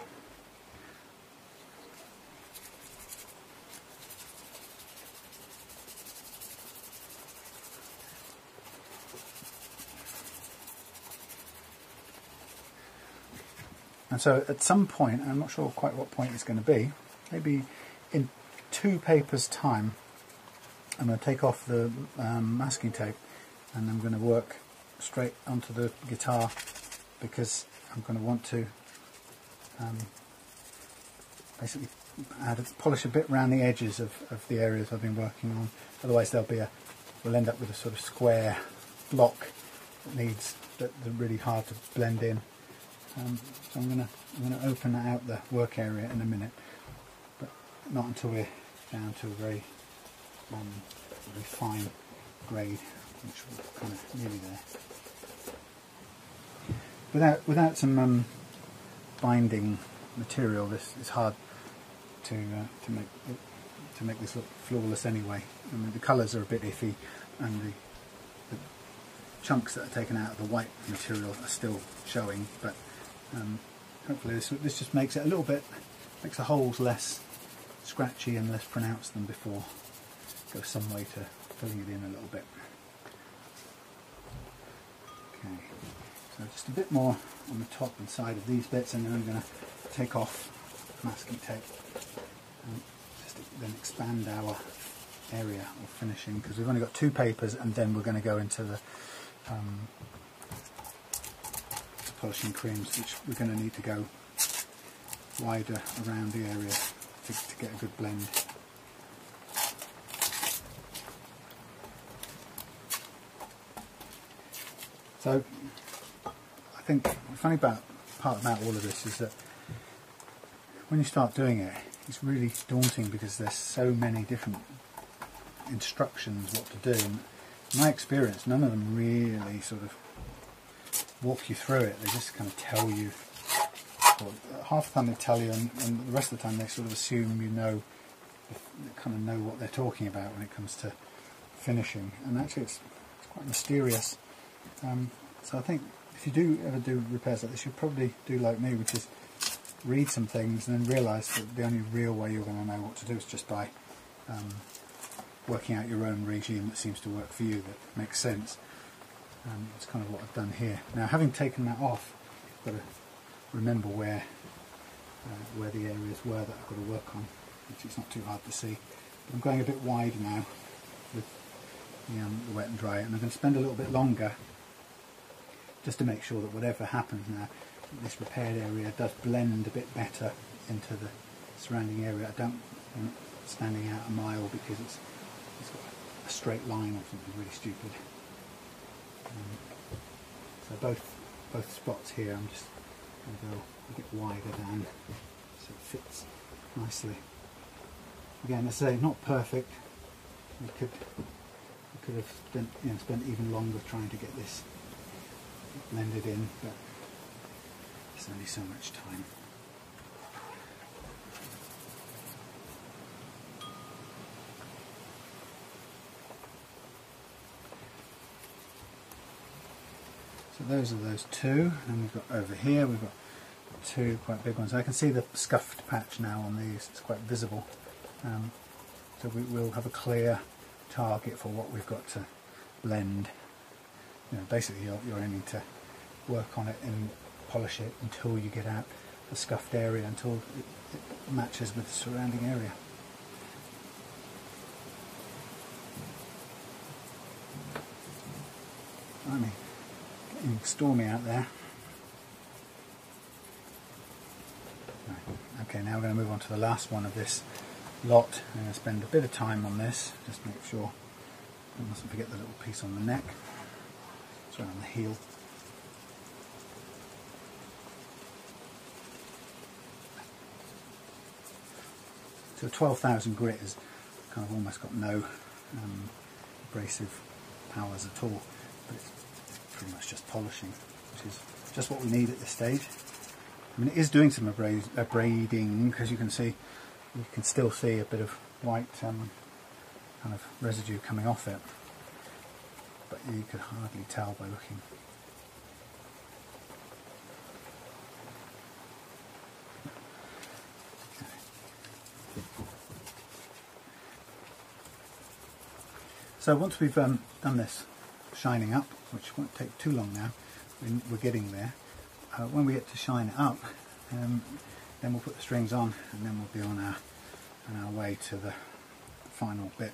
And so at some point, I'm not sure quite what point it's going to be, maybe in 2 papers time, I'm going to take off the masking tape and I'm going to work straight onto the guitar, because I'm going to want to basically polish a bit around the edges of the areas I've been working on. Otherwise we'll end up with a sort of square block that are really hard to blend in. So I'm going to open out the work area in a minute, but not until we're down to a very fine grade, which we're kind of nearly there. Without some binding material, this is hard to make this look flawless anyway. I mean, the colours are a bit iffy, and the chunks that are taken out of the white material are still showing, but hopefully this just makes it a little bit, makes the holes less scratchy and less pronounced than before. Goes some way to filling it in a little bit. Okay, so just a bit more on the top and side of these bits, and then I'm going to take off masking tape and just then expand our area of finishing, because we've only got 2 papers, and then we're going to go into the polishing creams, which we're going to need to go wider around the area to get a good blend. So I think the funny part about all of this is that when you start doing it, it's really daunting, because there's so many different instructions what to do. In my experience, none of them really sort of walk you through it. They just kind of tell you, well, half the time they tell you, and the rest of the time they sort of assume you know, kind of know what they're talking about when it comes to finishing. And actually it's quite mysterious. So I think if you do ever do repairs like this, you probably do like me, which is read some things and then realise that the only real way you're going to know what to do is just by working out your own regime that seems to work for you, that makes sense. It's kind of what I've done here. Now, having taken that off, I've got to remember where the areas were that I've got to work on, which is not too hard to see. But I'm going a bit wide now with the wet and dry, and I'm going to spend a little bit longer just to make sure that whatever happens now, this repaired area does blend a bit better into the surrounding area. I don't want it standing out a mile because it's got a straight line or something really stupid. So both spots here, I'm just going to go a bit wider than, so it fits nicely. Again, as I say, not perfect. We could have spent even longer trying to get this blended in, but there's only so much time. So those are those 2, and we've got over here, we've got 2 quite big ones. I can see the scuffed patch now on these, it's quite visible. So we'll have a clear target for what we've got to blend. Basically you're aiming to work on it and polish it until you get out the scuffed area, until it matches with the surrounding area. Blimey, getting stormy out there. Right. Okay, now we're going to move on to the last one of this lot. I'm going to spend a bit of time on this, just to make sure I mustn't forget the little piece on the neck. Sorry, on the heel. So 12,000 grit has kind of almost got no abrasive powers at all, but it's pretty much just polishing, which is just what we need at this stage. I mean, it is doing some abrading, because you can still see a bit of white kind of residue coming off it, but you could hardly tell by looking. So once we've done this shining up, which won't take too long now, we're getting there. When we get to shine it up, then we'll put the strings on, and then we'll be on our way to the final bit.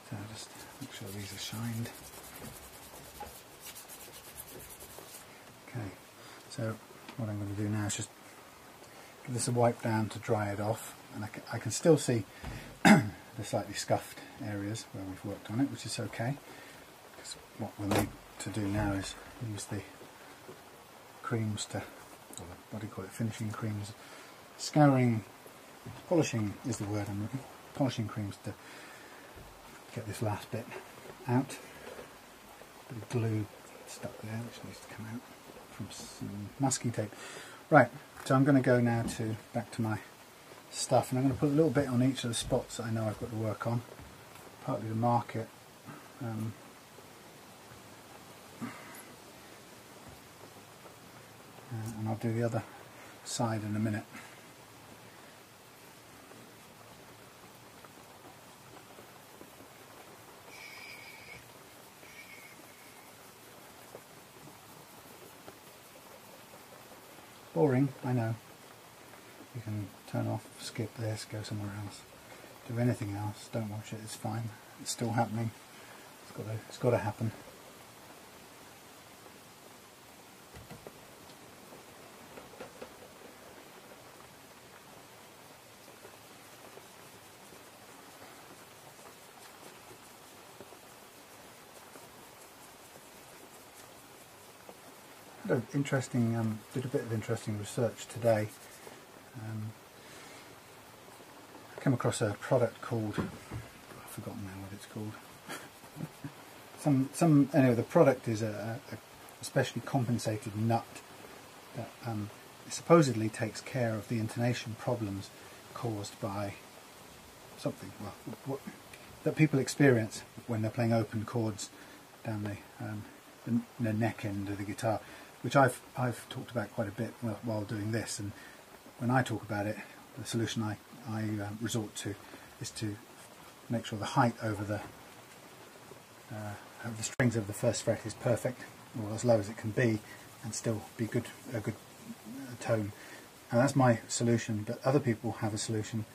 So just make sure these are shined. Okay, so what I'm going to do now is just give this a wipe down to dry it off, and I can still see the slightly scuffed areas where we've worked on it, which is okay, because what we'll need to do now is use the creams to, or what do you call it, finishing creams, scouring, polishing is the word I'm looking for, polishing creams to get this last bit out. Bit of glue stuck there which needs to come out from some masking tape. Right, so I'm going to go now back to my stuff, and I'm going to put a little bit on each of the spots that I know I've got to work on, partly to mark it. And I'll do the other side in a minute. Boring, I know. You can turn off, skip this, go somewhere else, do anything else, don't watch it, it's fine, it's still happening, it's got to happen. Did a bit of interesting research today. I came across a product called, I've forgotten now what it's called. Anyway, the product is a specially compensated nut that supposedly takes care of the intonation problems caused by something that people experience when they're playing open chords down the neck end of the guitar, which I've talked about quite a bit while doing this. And when I talk about it, the solution I resort to is to make sure the height over the strings of the first fret is perfect, or as low as it can be, and still be a good tone. And that's my solution. But other people have a solution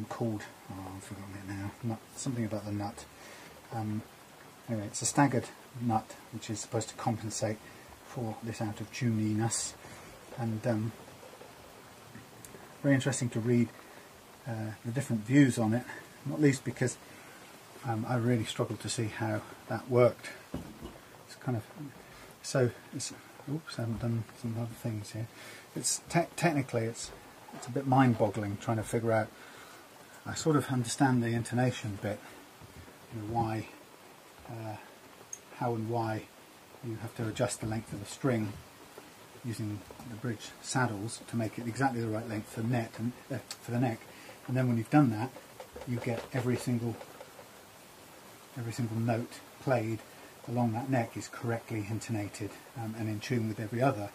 called, I've forgotten it now, something about the nut. Anyway, it's a staggered nut which is supposed to compensate for this out of tuniness, and very interesting to read the different views on it, not least because I really struggled to see how that worked. It's kind of oops, I haven't done some other things here. It's technically it's a bit mind-boggling trying to figure out. I sort of understand the intonation bit, why, how and why you have to adjust the length of the string using the bridge saddles to make it exactly the right length for the neck, and then when you've done that, you get every single note played along that neck is correctly intonated and in tune with every other.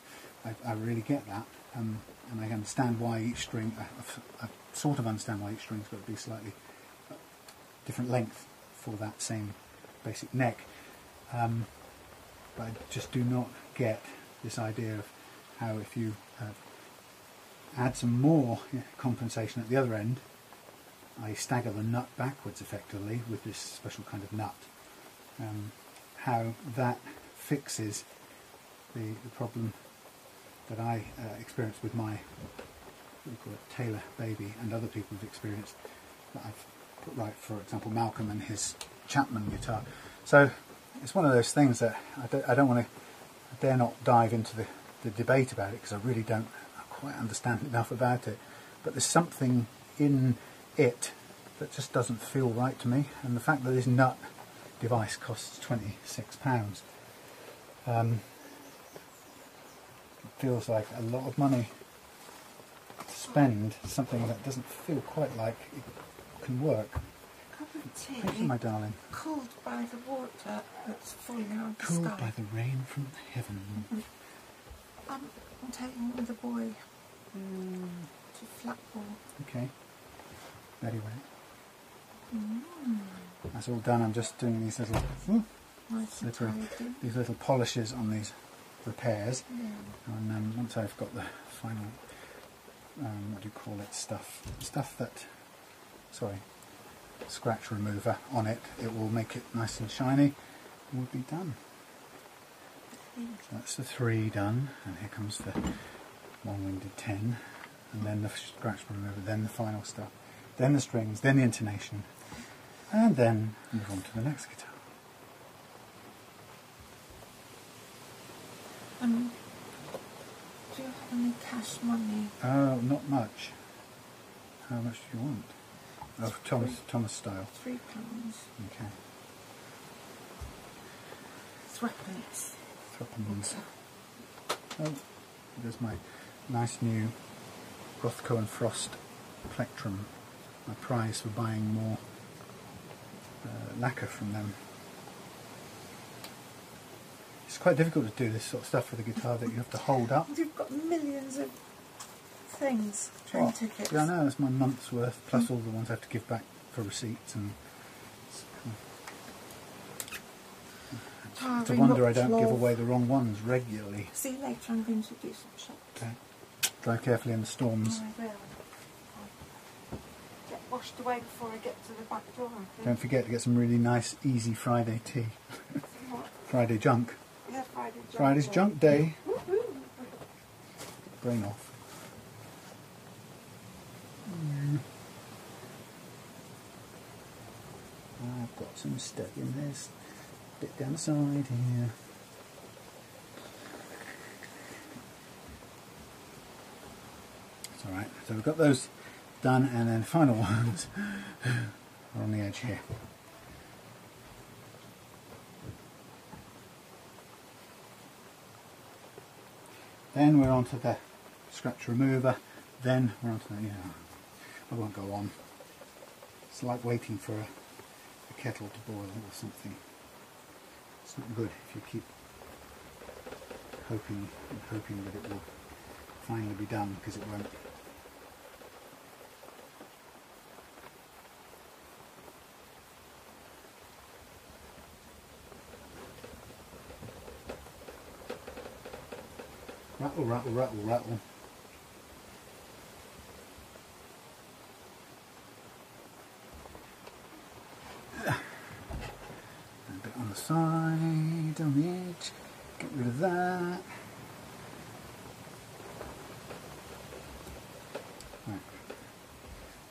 I really get that, and I understand why each string. I sort of understand why each string's got to be slightly different length for that same basic neck. But I just do not get this idea of how if you add some more compensation at the other end, I stagger the nut backwards effectively with this special kind of nut, how that fixes the problem that I experienced with my, what do you call it, Taylor baby, and other people have experienced, that I've put right, for example, Malcolm and his Chapman guitar. So it's one of those things that I dare not dive into the debate about it, because I really don't quite understand enough about it. But there's something in it that just doesn't feel right to me, and the fact that this nut device costs £26, it feels like a lot of money to spend something that doesn't feel quite like it can work. Thank you, my darling. Cooled by the water that's falling out of the Cooled sky. by the rain from heaven. I'm taking the boy to Flatball. Okay. Very well. That's all done. I'm just doing these little Nice and tidy. these little polishes on these repairs, and once I've got the final what do you call it, stuff that, sorry, scratch remover on it, it will make it nice and shiny and we'll be done. So that's the 3 done, and here comes the long-winded 10, and then the scratch remover, then the final stuff, then the strings, then the intonation, and then move on to the next guitar. Do you have any cash money? Oh, not much. How much do you want? Oh, Thomas style. £3. Okay. Threepence. Oh, there's my nice new Rothko and Frost plectrum. My prize for buying more lacquer from them. It's quite difficult to do this sort of stuff with a guitar that you have to hold up. You've got millions of things, train tickets. Yeah, I know, that's my month's worth, plus all the ones I have to give back for receipts, and it's a wonder I don't give away the wrong ones regularly. See you later, I'm going to do some shopping. Okay. Drive carefully in the storms. I will. I'll get washed away before I get to the back door. Don't forget to get some really nice, easy Friday tea. What? Friday junk. Yeah, Friday junk. Friday's junk day. Woohoo! Brain off. I've got some stuck in this bit down the side here. It's alright, so we've got those done, and then the final ones are on the edge here. Then we're on to the scratch remover, then we're on to the, I won't go on. It's like waiting for a kettle to boil or something. It's not good if you keep hoping and hoping that it will finally be done, because it won't. Rattle, rattle, rattle, rattle. A bit on the side, on the edge. Get rid of that. Right.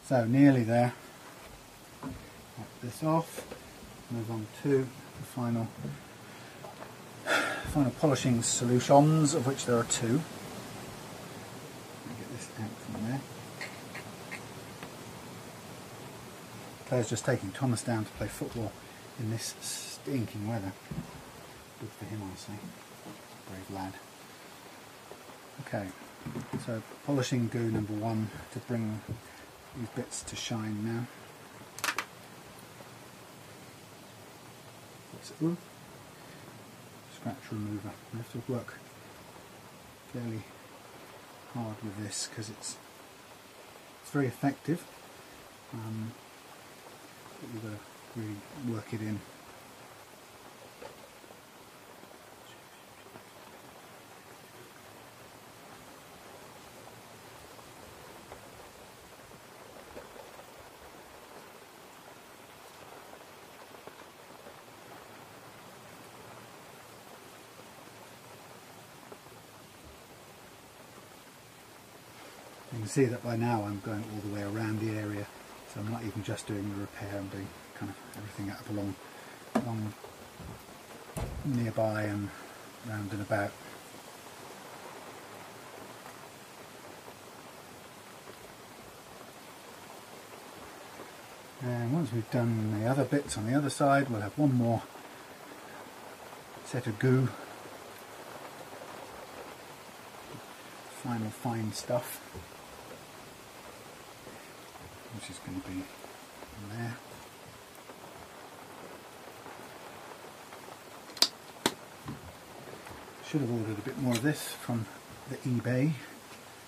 So nearly there. Wipe this off. Move on to the final polishing solutions, of which there are 2. Let me get this out from there. Claire's just taking Thomas down to play football in this stinking weather. Good for him, I say. Brave lad. Okay, so polishing goo number 1 to bring these bits to shine now. Ooh. Scratch remover. I have to work fairly hard with this because it's very effective, but you've got to really work it in. You can see that by now I'm going all the way around the area, so I'm not even just doing the repair, I'm doing kind of everything up along nearby and round and about. And once we've done the other bits on the other side, we'll have one more set of goo. Final fine stuff, which is going to be in there. Should have ordered a bit more of this from the eBay,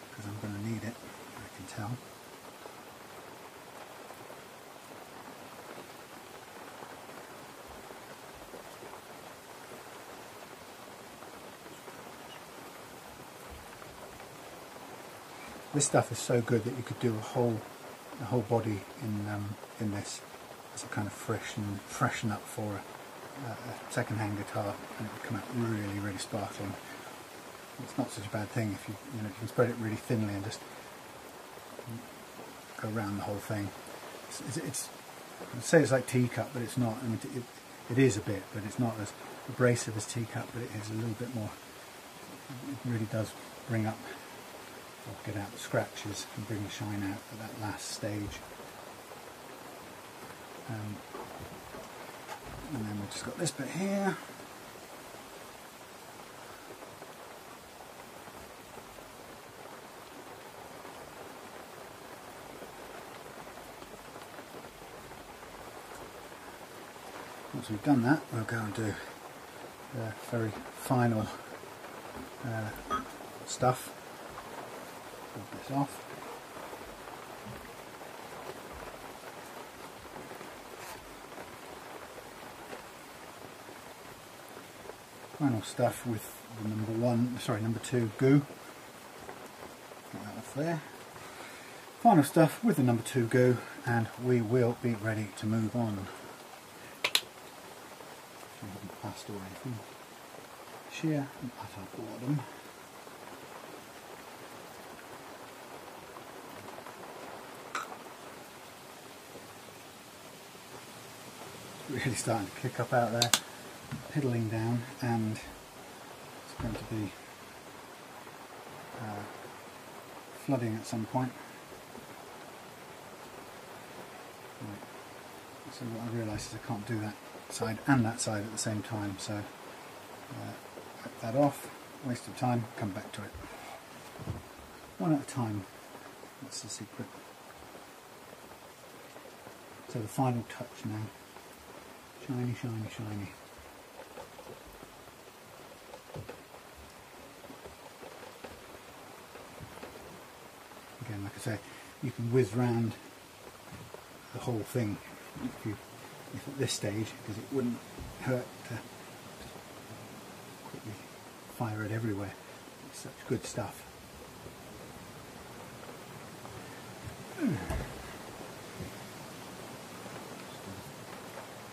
because I'm going to need it, I can tell. This stuff is so good that you could do a whole body in this as a kind of freshen up for a second-hand guitar, and it would come out really, really sparkling. It's not such a bad thing if you can spread it really thinly and just go around the whole thing. I'd say it's like teacup, but it's not. I mean, it is a bit, but it's not as abrasive as teacup, but it is a little bit more. It really does bring up, or get out the scratches and bring the shine out at that last stage. And then we've just got this bit here. Once we've done that, we'll go and do the very final stuff. Pull this off. Final stuff with the number 2 goo. Get that off there. Final stuff with the number 2 goo, and we will be ready to move on. I haven't passed away from sheer and utter boredom. It's really starting to kick up out there, piddling down, and it's going to be flooding at some point. Right. So what I realise is I can't do that side and that side at the same time, so wipe that off, waste of time, come back to it. One at a time, that's the secret. So the final touch now. Shiny, shiny, shiny. Again, like I say, you can whiz round the whole thing if at this stage, because it wouldn't hurt to quickly fire it everywhere. It's such good stuff.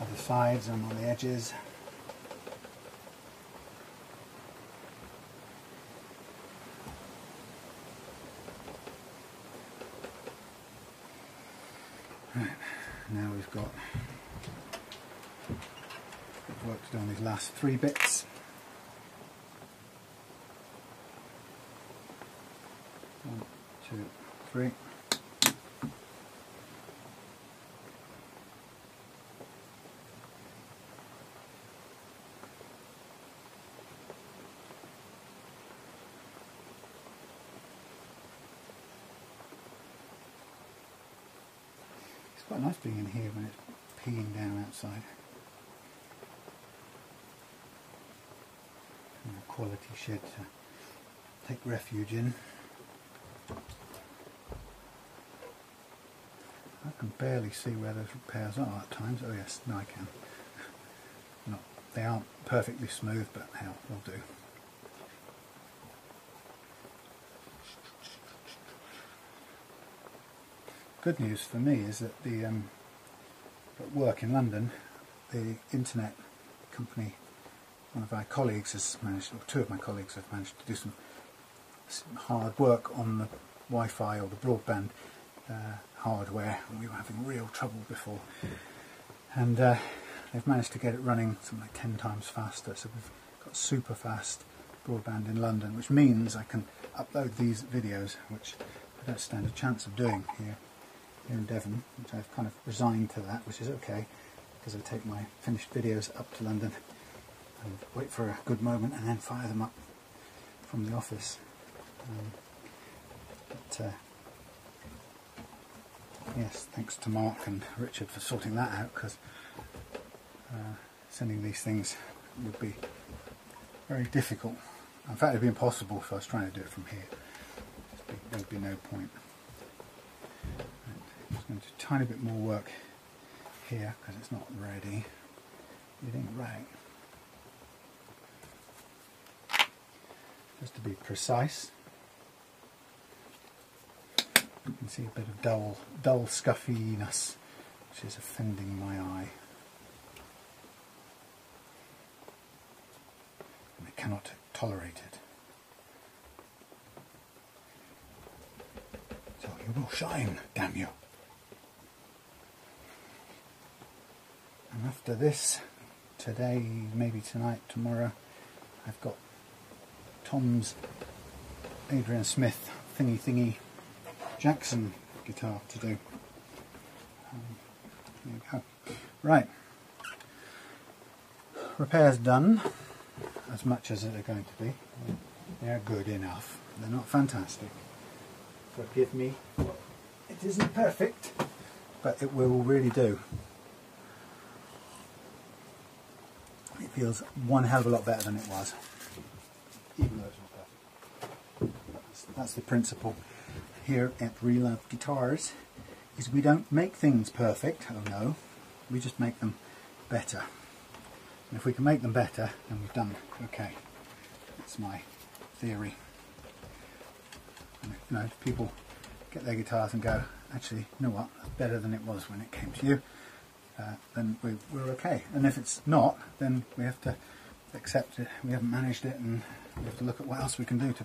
On the sides and on the edges. Right, now we've got work to do on these last 3 bits. 1, 2, 3. It's quite nice being in here when it's peeing down outside. A quality shed to take refuge in. I can barely see where those repairs are at times. Oh yes, no I can. Not, they aren't perfectly smooth, but hell, they'll do. Good news for me is that the at work in London, the internet company, one of our colleagues has managed, or 2 of my colleagues have managed to do some hard work on the Wi-Fi or the broadband hardware, and we were having real trouble before. And they've managed to get it running something like 10 times faster, so we've got super fast broadband in London, which means I can upload these videos, which I don't stand a chance of doing here in Devon, which I've kind of resigned to that, which is okay, because I take my finished videos up to London and wait for a good moment and then fire them up from the office. Yes, thanks to Mark and Richard for sorting that out, because sending these things would be very difficult. In fact, it would be impossible if I was trying to do it from here. There would be no point. I'm just going to do a tiny bit more work here because it's not ready. It ain't right. Just to be precise. You can see a bit of dull scuffiness, which is offending my eye. And I cannot tolerate it. So you will shine, damn you. And after this, today, maybe tonight, tomorrow, I've got Tom's Adrian Smith thingy Jackson guitar to do. There you go. Right. Repairs done, as much as they're going to be. They're good enough. They're not fantastic. Forgive me. It isn't perfect, but it will really do. It feels one hell of a lot better than it was, even though it's not perfect. That's the principle here at Relove Guitars, is we don't make things perfect, oh no, we just make them better. And if we can make them better, then we've done okay. That's my theory. And, you know, if people get their guitars and go, actually, you know what, that's better than it was when it came to you, then we're okay. And if it's not, then we have to accept it. We haven't managed it, and we have to look at what else we can do to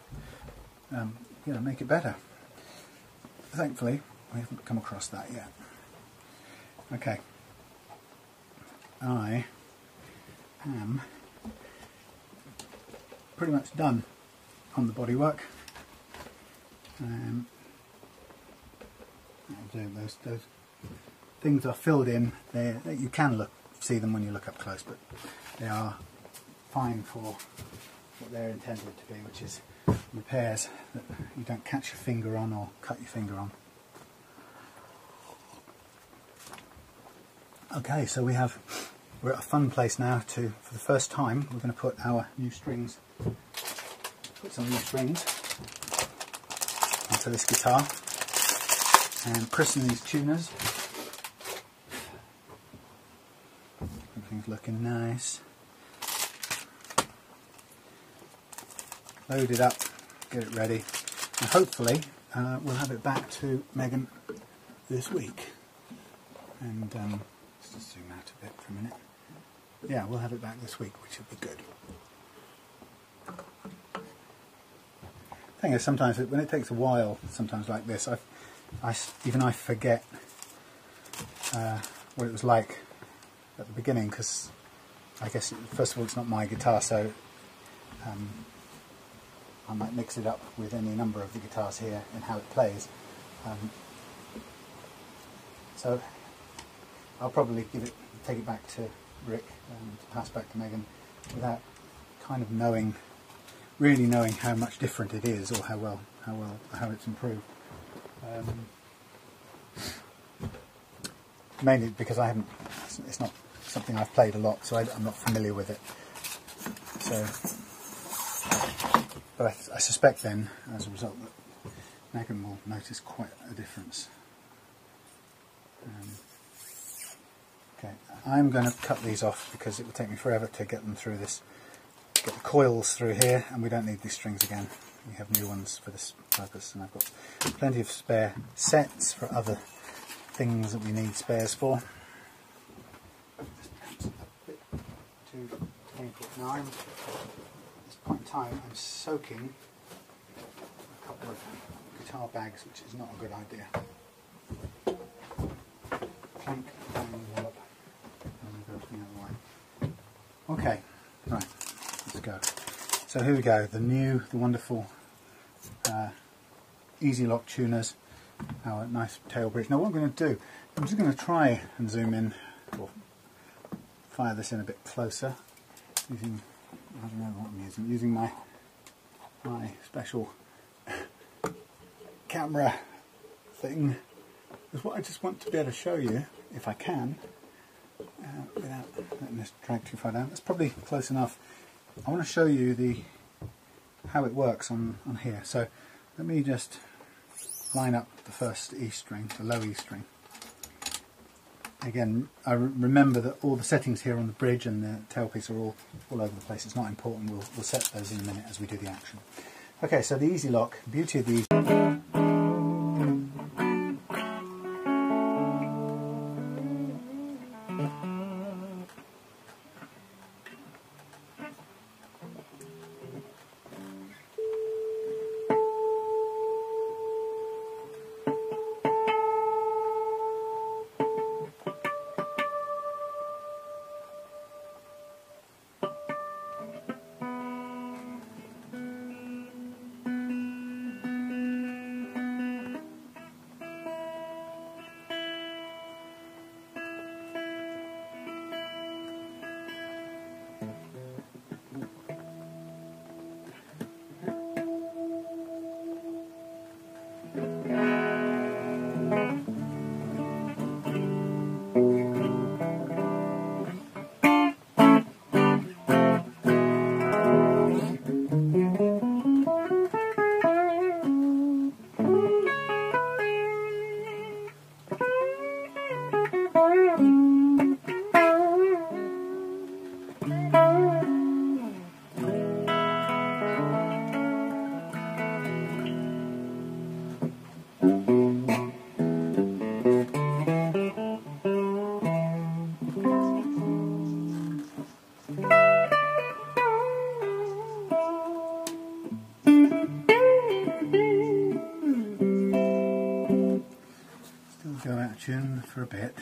you know, make it better. Thankfully, we haven't come across that yet. Okay. I am pretty much done on the bodywork. Those things are filled in. You can see them when you look up close, but they are fine for what they're intended to be, which is repairs that you don't catch your finger on or cut your finger on. Okay, so we're at a fun place now to, for the first time, we're going to put our new strings, put some new strings onto this guitar and christen these tuners. Everything's looking nice. Load it up, get it ready, and hopefully we'll have it back to Megan this week. And let's just zoom out a bit for a minute. Yeah, we'll have it back this week, which will be good. The thing is, sometimes when it takes a while, sometimes like this, I forget what it was like at the beginning, because I guess first of all it's not my guitar, so I might mix it up with any number of the guitars here and how it plays. So I'll probably take it back to Rick and pass back to Megan without kind of really knowing how much different it is, or how it's improved. Mainly because it's not something I've played a lot, so I'm not familiar with it. But I suspect then, as a result, that Megan will notice quite a difference. Okay, I'm going to cut these off because it will take me forever to get them through this, get the coils through here, and we don't need these strings again. We have new ones for this purpose, and I've got plenty of spare sets for other things that we need spares for. Perhaps a bit too painful. Now at this point in time I'm soaking a couple of guitar bags, which is not a good idea. Clank and wallop, and go the other way. Okay, right, let's go. So here we go, the wonderful EZ-lok tuners, our nice tail bridge. Now what I'm going to do, I'm just going to try and zoom in, or fire this in a bit closer, using, I don't know what I'm using my special camera thing. Because what I just want to be able to show you, if I can, without letting this drag too far down. That's probably close enough. I want to show you how it works on here. So let me just line up the first E string, the low E string. Again, I remember that all the settings here on the bridge and the tailpiece are all over the place. It's not important. We'll set those in a minute as we do the action. Okay, so the EZ-lok, beauty of the tune for a bit.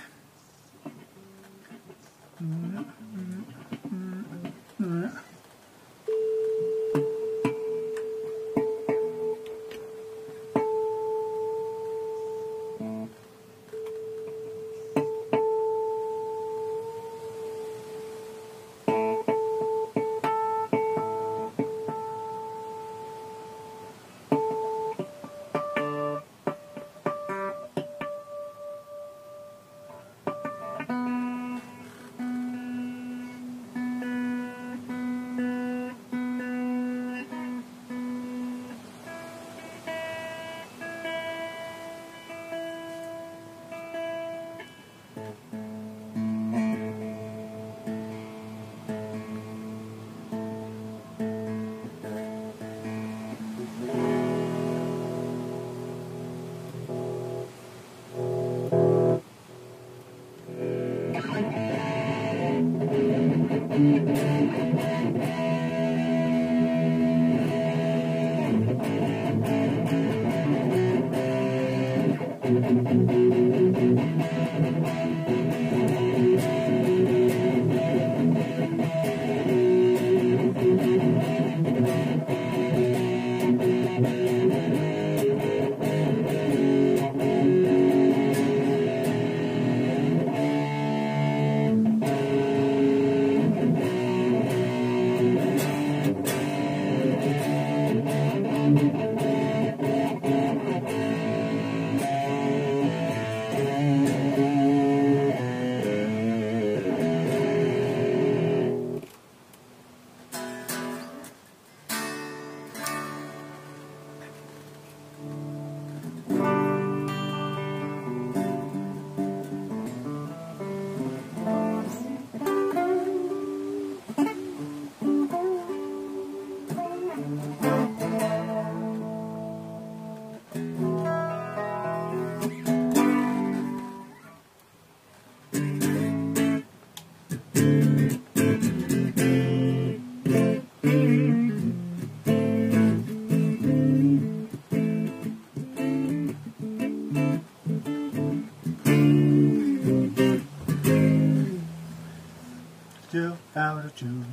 Still out of tune.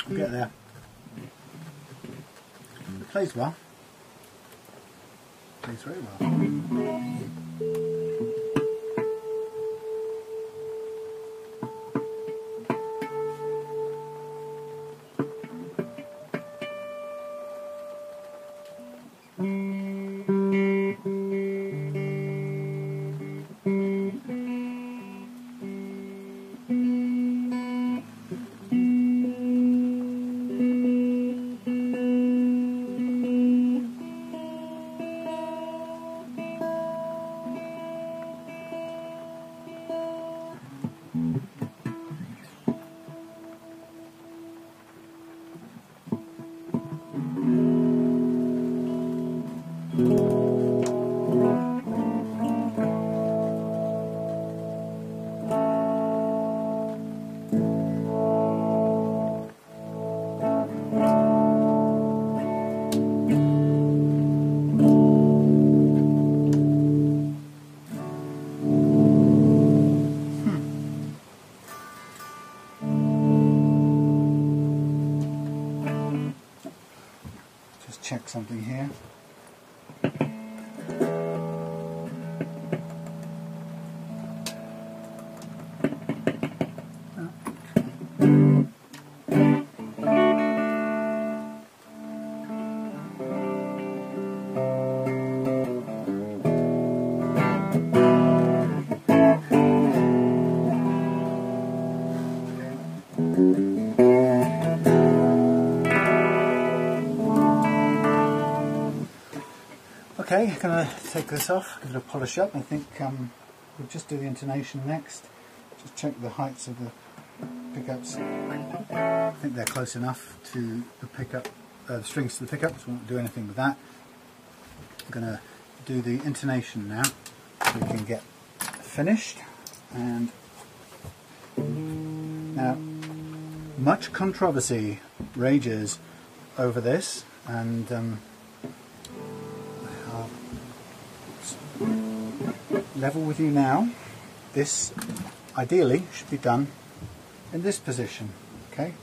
We'll get there. It plays well. Plays very well. Check something here. Okay, I'm going to take this off, give it a polish up. I think we'll just do the intonation next. Just check the heights of the pickups. I think they're close enough to the pickup, the strings to the pickups. We won't do anything with that. I'm going to do the intonation now so we can get finished. And now, much controversy rages over this, and level with you now. This ideally should be done in this position, okay?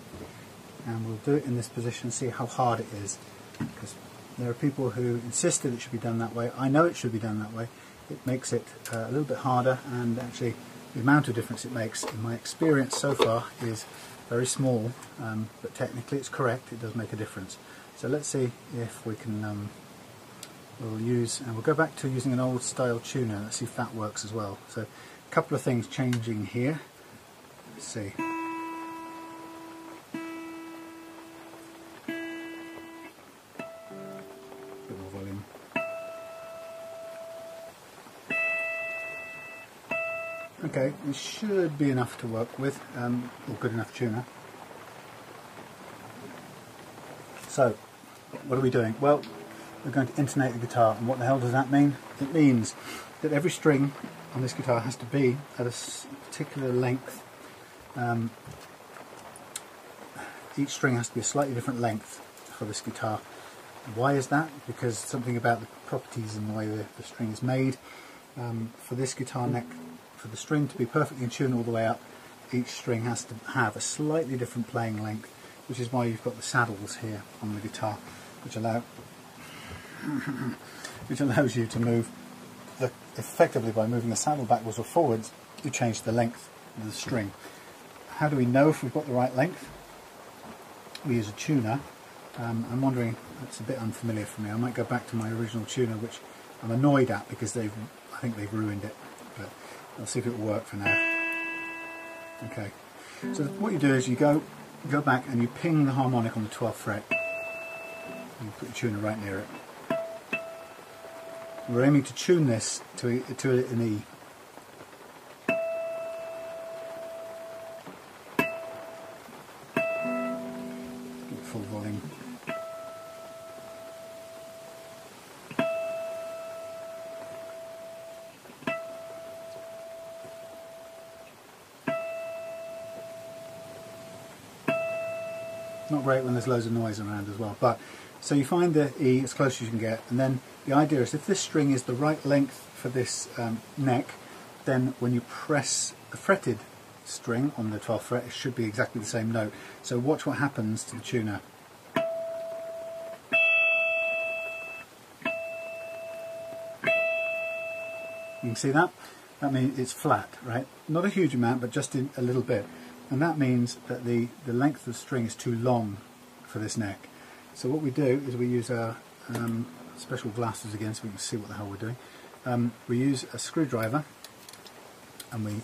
And we'll do it in this position and see how hard it is, because there are people who insisted it should be done that way. I know it should be done that way. It makes it a little bit harder, and actually the amount of difference it makes in my experience so far is very small, but technically it's correct. It does make a difference. So let's see if we can we'll go back to using an old style tuner. Let's see if that works as well. So a couple of things changing here. Let's see. Bit more volume. Okay, it should be enough to work with, or good enough tuner. So, what are we doing? Well, we're going to intonate the guitar, and what the hell does that mean? It means that every string on this guitar has to be at a particular length. Each string has to be a slightly different length for this guitar. Why is that? Because something about the properties and the way the string is made. For this guitar neck, for the string to be perfectly in tune all the way up, each string has to have a slightly different playing length, which is why you've got the saddles here on the guitar, which allows you to move effectively by moving the saddle backwards or forwards. You change the length of the string. How do we know if we've got the right length? We use a tuner. I'm wondering, that's a bit unfamiliar for me. I might go back to my original tuner, which I'm annoyed at because I think they've ruined it, but I'll see if it will work for now. Okay, so what you do is you go back and you ping the harmonic on the 12th fret. You put your tuner right near it. We're aiming to tune this to an E. Get full volume. Not great when there's loads of noise around as well, but so you find the E as close as you can get, and then the idea is if this string is the right length for this neck, then when you press the fretted string on the 12th fret, it should be exactly the same note. So watch what happens to the tuner. You can see that? That means it's flat, right? Not a huge amount, but just a little bit. And that means that the length of the string is too long for this neck. So what we do is we use our special glasses again so we can see what the hell we're doing. We use a screwdriver and we...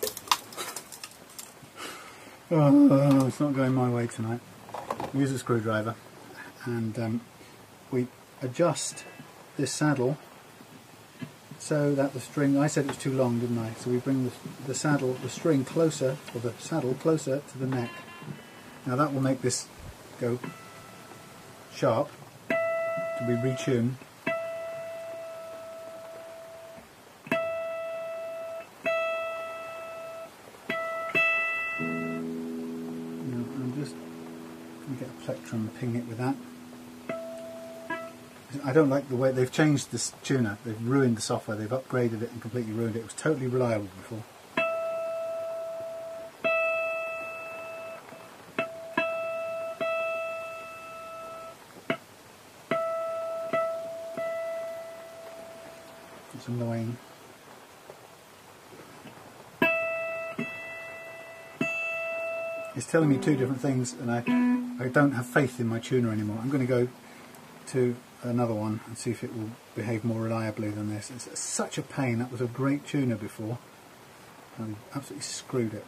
Oh, it's not going my way tonight. We use a screwdriver and we adjust this saddle so that the string, I said it was too long, didn't I? So we bring the string closer, or the saddle closer to the neck. Now that will make this go sharp to be retuned. I'm just going to get a plectrum and ping it with that. I don't like the way they've changed this tuner. They've ruined the software. They've upgraded it and completely ruined it. It was totally reliable before. It's annoying. It's telling me two different things, and I don't have faith in my tuner anymore. I'm going to go to another one and see if it will behave more reliably than this. It's such a pain. That was a great tuner before. I absolutely screwed it.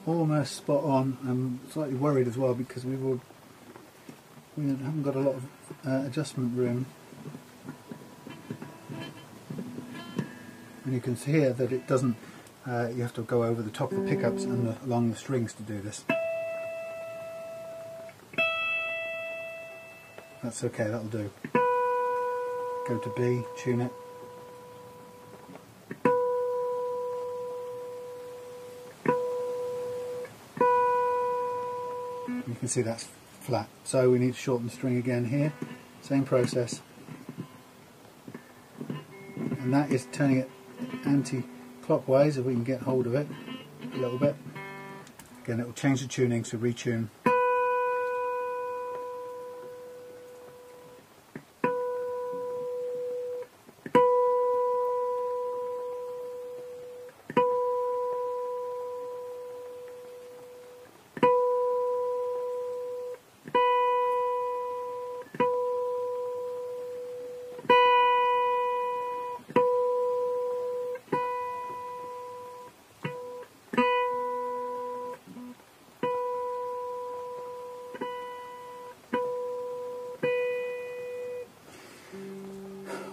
Almost spot on. I'm slightly worried as well because we haven't got a lot of adjustment room. and you can see here that it doesn't, you have to go over the top of the pickups and along the strings to do this. That's okay, that'll do. Go to B, tune it. You can see that's flat. So we need to shorten the string again here. Same process. And that is turning it anti-clockwise, if we can get hold of it a little bit. Again, it will change the tuning, so retune.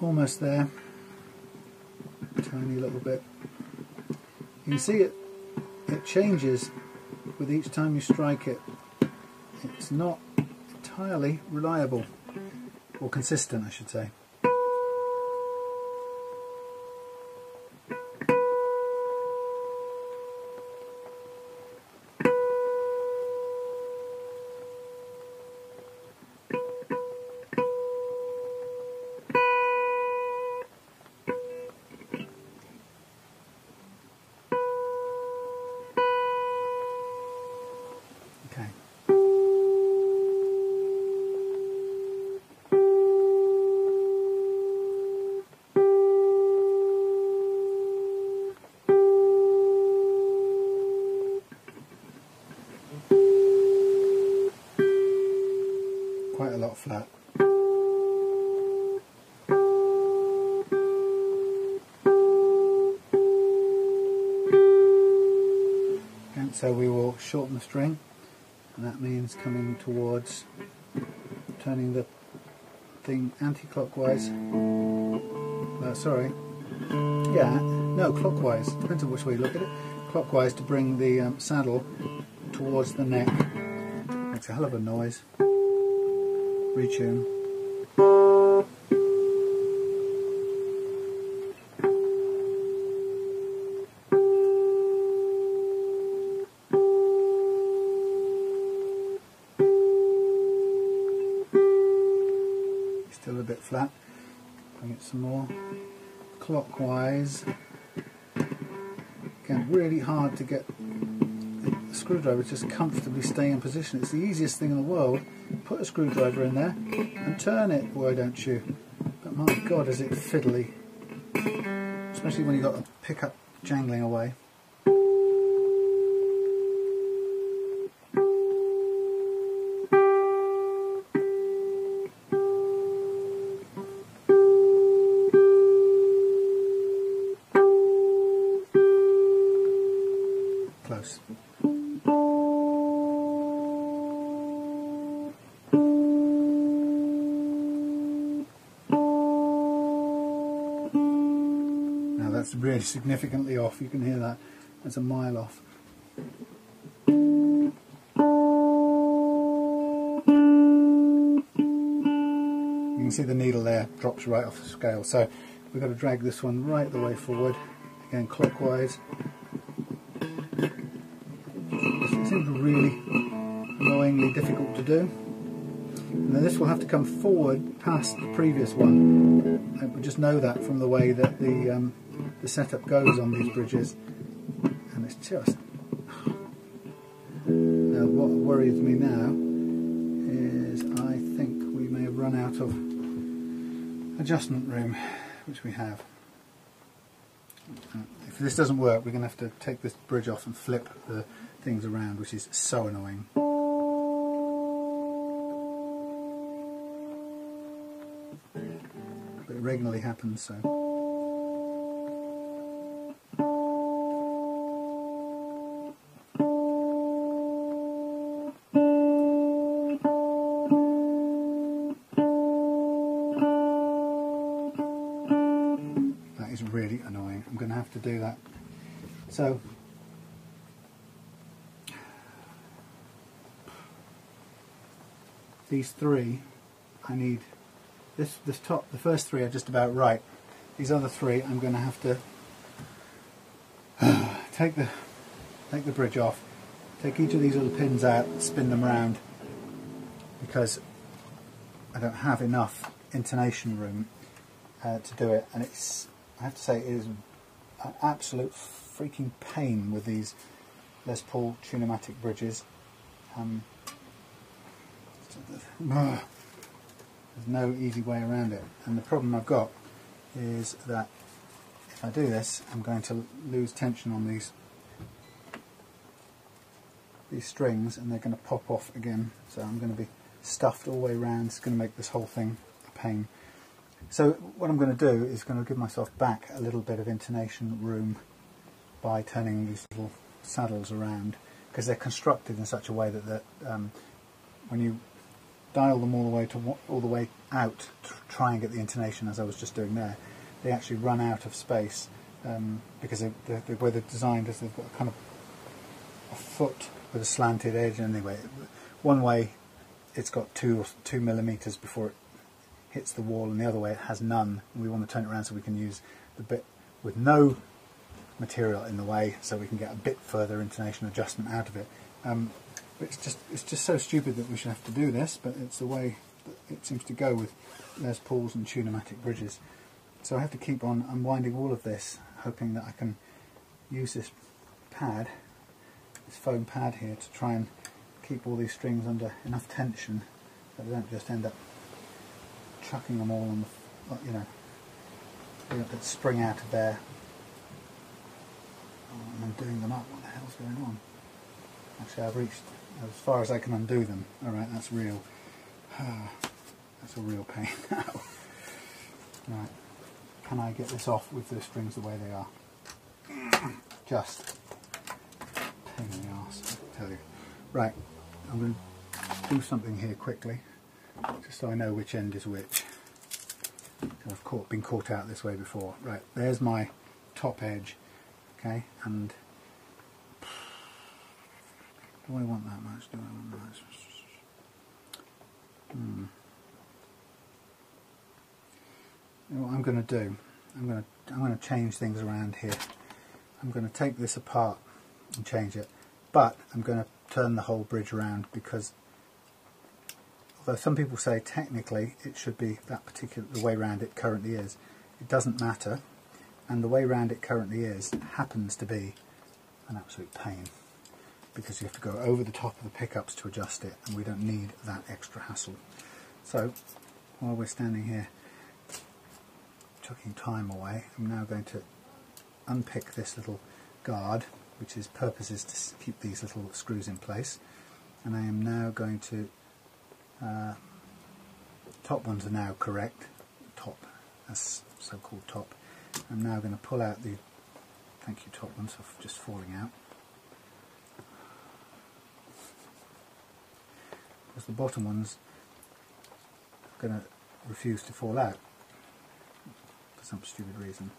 Almost there, tiny little bit. You can see it changes with each time you strike it. It's not entirely reliable, or consistent I should say. Okay. Quite a lot flat. And so we will shorten the string. And that means coming towards, turning the thing anti-clockwise. Sorry. Yeah, no, clockwise. Depends on which way you look at it. Clockwise to bring the saddle towards the neck. Makes a hell of a noise. Retune. Still a bit flat. Bring it some more. Clockwise. Again, really hard to get the screwdriver to just comfortably stay in position. It's the easiest thing in the world. Put a screwdriver in there and turn it, why don't you? But my God, is it fiddly. Especially when you've got a pickup jangling away. Close. Now that's really significantly off, you can hear that. That's a mile off. You can see the needle there drops right off the scale, so we've got to drag this one right the way forward, again clockwise. It seems really annoyingly difficult to do. And then this will have to come forward past the previous one. We just know that from the way that the setup goes on these bridges. And it's just... Now what worries me now is I think we may have run out of adjustment room, which we have. If this doesn't work, we're going to have to take this bridge off and flip the things around, which is so annoying. But it regularly happens, so. That is really annoying. I'm going to have to do that. So these three, I need this top. The first three are just about right. These other three, I'm going to have to take the bridge off, take each of these little pins out, spin them around, because I don't have enough intonation room to do it, and I have to say, it is an absolute freaking pain with these Les Paul Tune-o-matic bridges. There's no easy way around it, and the problem I've got is that if I do this, I'm going to lose tension on these strings, and they're going to pop off again, so I'm going to be stuffed all the way around. It's going to make this whole thing a pain. So what I'm going to do is going to give myself back a little bit of intonation room by turning these little saddles around, because they're constructed in such a way that when you dial them all the way out to try and get the intonation, as I was just doing there, they actually run out of space, because the way they're designed is they've got a kind of a foot with a slanted edge. Anyway, one way it's got 2 millimeters before it hits the wall, and the other way it has none, and we want to turn it around so we can use the bit with no material in the way, so we can get a bit further intonation adjustment out of it. It's just so stupid that we should have to do this, but it's the way that it seems to go with Les Pauls and Tune-o-matic bridges. So I have to keep on unwinding all of this, hoping that I can use this pad, this foam pad here, to try and keep all these strings under enough tension that I don't just end up chucking them all on the, you know, that spring out of there and undoing them up. What the hell's going on? Actually, I've reached as far as I can undo them. Alright, that's real. That's a real pain now. Right, can I get this off with the strings the way they are? Just pain in the arse, I tell you. Right, I'm going to do something here quickly, just so I know which end is which. I've been caught out this way before. Right, there's my top edge, okay, and do I want that much? Do I want that much? You know what I'm going to do? I'm going to change things around here. I'm going to take this apart and change it, but I'm going to turn the whole bridge around, because although some people say technically it should be the way round it currently is, it doesn't matter, and the way round it currently is happens to be an absolute pain, because you have to go over the top of the pickups to adjust it, and we don't need that extra hassle. So while we're standing here chucking time away, I'm now going to unpick this little guard, which his purpose is to keep these little screws in place, and I am now going to top ones are now correct, top, that's so-called top. I'm now going to pull out the, thank you top ones for just falling out, because the bottom ones are going to refuse to fall out for some stupid reason,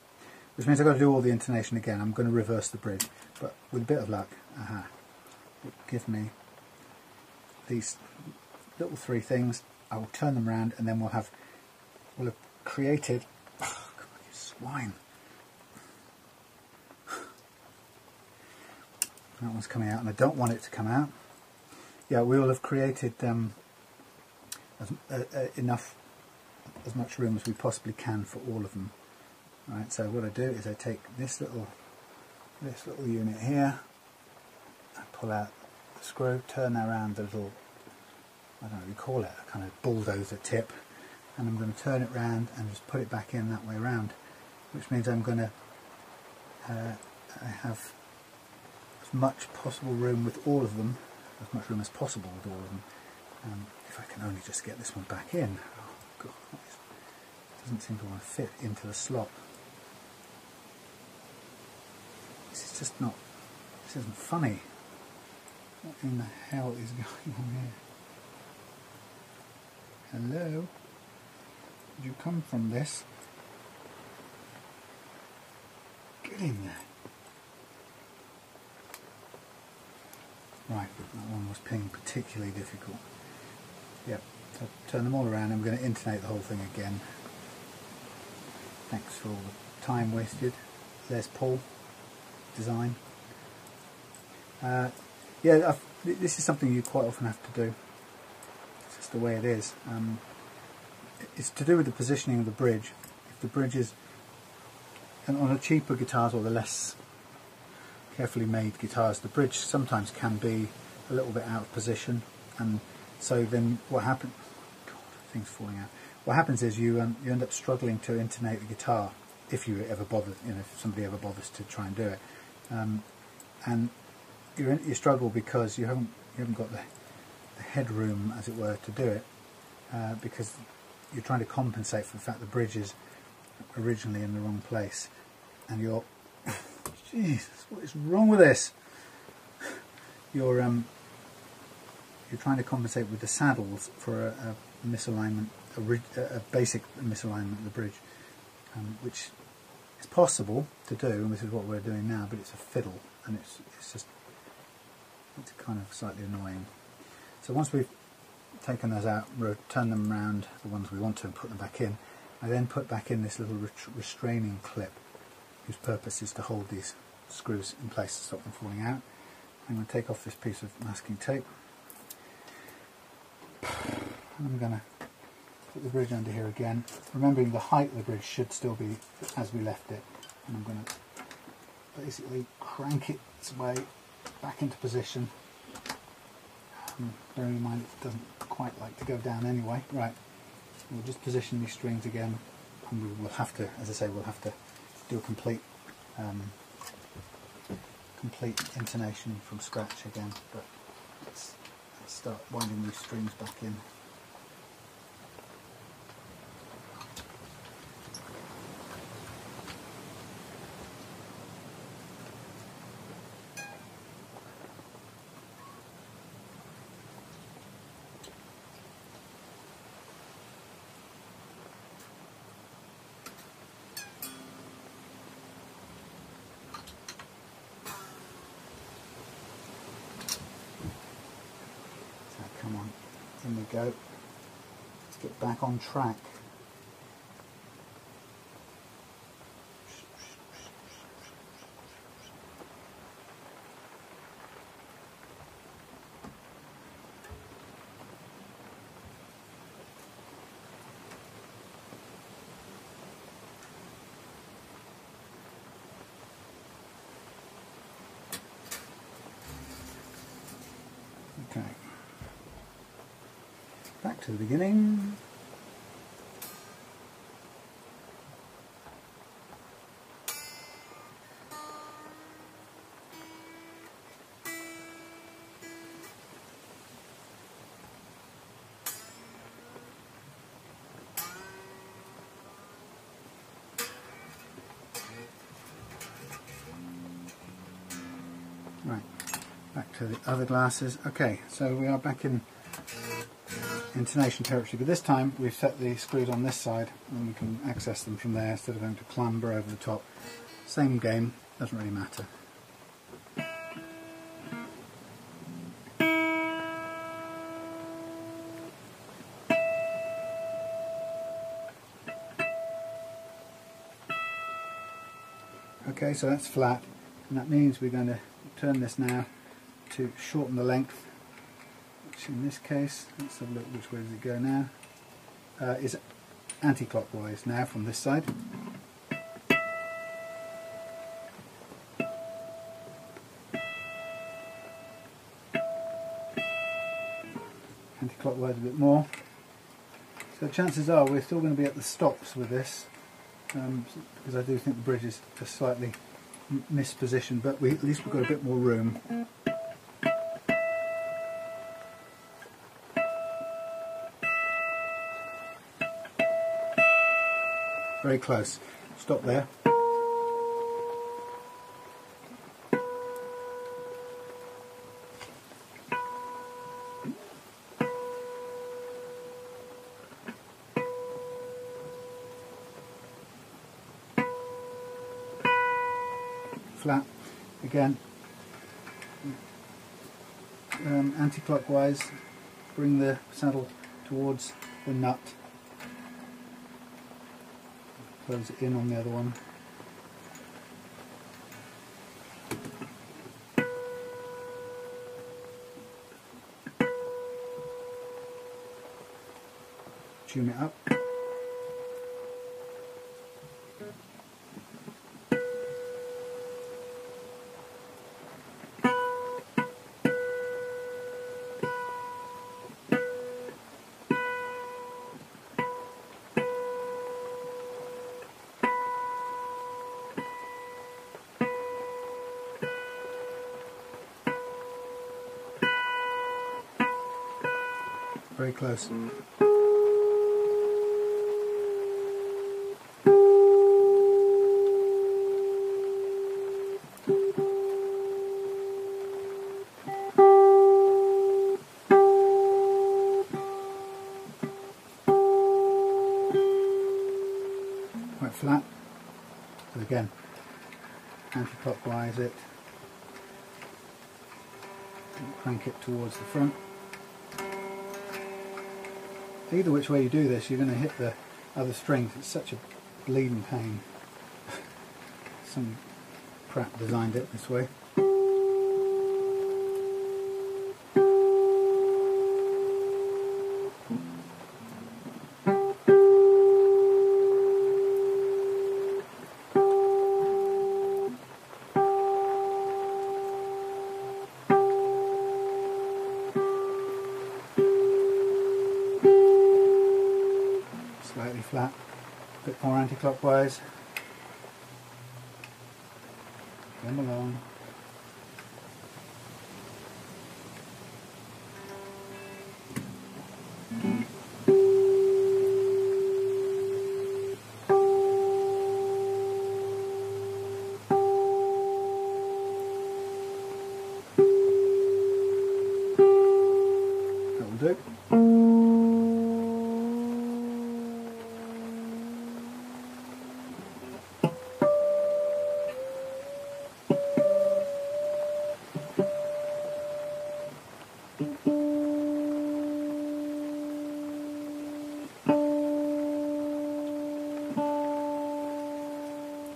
which means I've got to do all the intonation again. I'm going to reverse the bridge, but with a bit of luck, it give me these little 3 things. I will turn them around, and then we'll have created, oh God, you swine, that one's coming out and I don't want it to come out. Yeah, we will have created as much room as we possibly can for all of them. Right, so what I do is I take this little unit here, I pull out the screw, turn that around the little, I don't know what you call it, a kind of bulldozer tip, and I'm going to turn it round and just put it back in that way round, which means I'm going to I have as much possible room with all of them, as much room as possible with all of them. If I can only just get this one back in. Oh God, it doesn't seem to want to fit into the slot. This is just not, this isn't funny. What in the hell is going on here? Hello? Did you come from this? Get in there. Right, that one was pinging particularly difficult. Yep, so turn them all around and we're going to intonate the whole thing again. Thanks for all the time wasted. There's Paul design. Yeah, this is something you quite often have to do. It's just the way it is. It's to do with the positioning of the bridge. If the bridge is, and on the cheaper guitars or the less carefully made guitars, the bridge sometimes can be a little bit out of position, and so then what happens? God, things falling out. What happens is you end up struggling to intonate the guitar if you ever bother, if somebody ever bothers to try and do it, and you struggle because you haven't got the headroom, as it were, to do it, because you're trying to compensate for the fact the bridge is originally in the wrong place, and you're Jesus, what is wrong with this? You're trying to compensate with the saddles for a misalignment, a basic misalignment of the bridge, which is possible to do, and this is what we're doing now. But it's a fiddle, and it's kind of slightly annoying. So once we've taken those out, turn them around, the ones we want to, and put them back in, I then put back in this little restraining clip, whose purpose is to hold these screws in place to stop them falling out. I'm going to take off this piece of masking tape, and I'm going to put the bridge under here again, remembering the height of the bridge should still be as we left it, and I'm going to basically crank it its way back into position. Bearing in mind it doesn't quite like to go down anyway. Right, we'll just position these strings again, and we will have to, as I say, we'll have to do a complete intonation from scratch again, but let's start winding these strings back in. Come on, in we go. Let's get back on track. Okay. Back to the beginning. Right, back to the other glasses. Okay, so we are back in intonation territory, but this time we've set the screws on this side and we can access them from there instead of having to clamber over the top. Same game, doesn't really matter. Okay, so that's flat, and that means we're going to turn this now to shorten the length, which in this case, let's have a look which way does it go now, is anti-clockwise now from this side. Anti-clockwise a bit more. So chances are we're still going to be at the stops with this, because I do think the bridge is just slightly mispositioned, but at least we've got a bit more room. Very close. Stop there. flat. Again, anti-clockwise, bring the saddle towards the nut, close it in on the other one. Tune it up. Very close. Quite flat. So again, anti-clockwise it, and crank it towards the front. Either which way you do this, you're going to hit the other strings. It's such a bleeding pain. Some crap designed it this way. Slightly flat, a bit more anti-clockwise. Come along. That will do.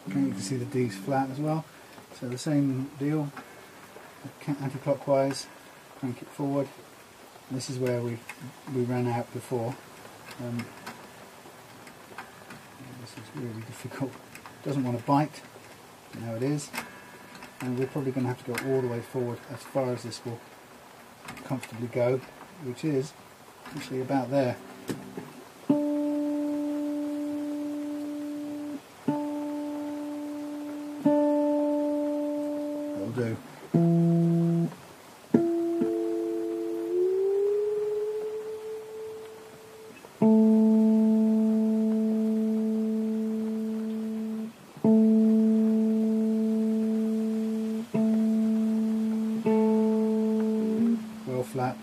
Okay, you can see the D's flat as well. So the same deal, anti-clockwise, crank it forward. This is where we ran out before. This is really difficult. Doesn't want to bite. Now it is. And we're probably going to have to go all the way forward as far as this will comfortably go, which is actually about there. That'll do. Well flat,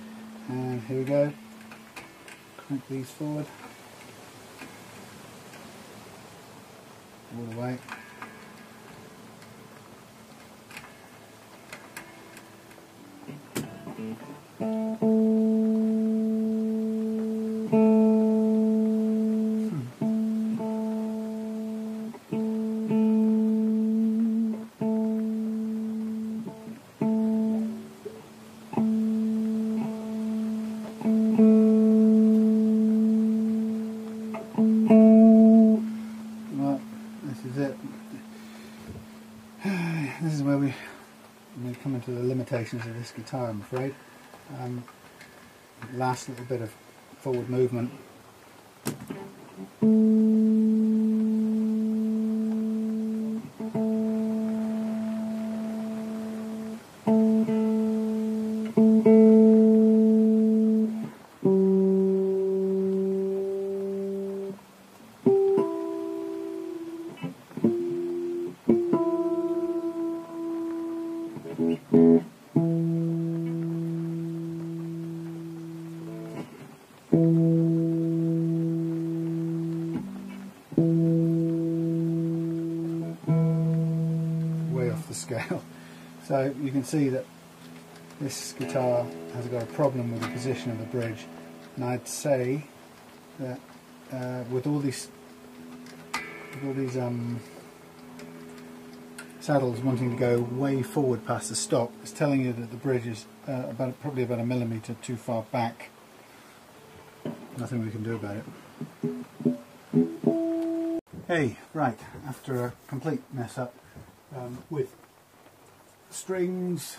and here we go. Crank these forward all the way. Well, this is it. This is where we come into the limitations of this guitar, I'm afraid. Last little bit of forward movement. scale. So you can see that this guitar has got a problem with the position of the bridge, and I'd say that with all these saddles wanting to go way forward past the stop, it's telling you that the bridge is probably about 1 millimetre too far back. Nothing we can do about it. Hey, right, after a complete mess up with strings,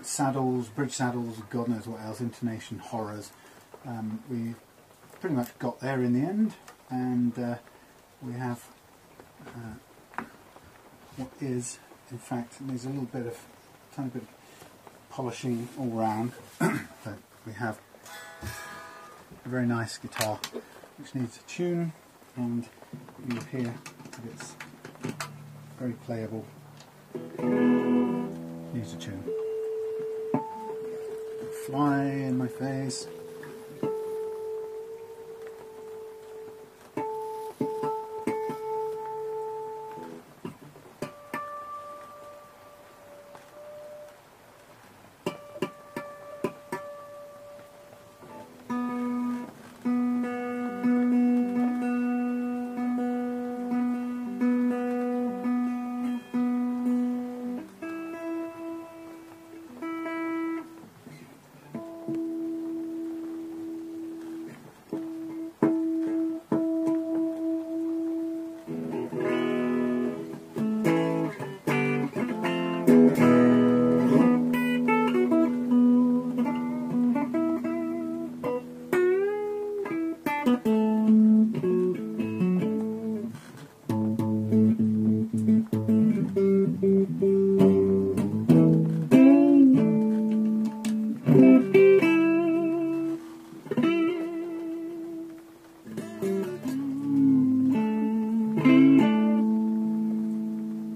saddles, bridge saddles, God knows what else, intonation horrors, we pretty much got there in the end, and we have what is, in fact, needs a little bit of, tiny bit of polishing all round, but we have a very nice guitar which needs a tune, and you hear that it's very playable. Needs a tune. Fly in my face.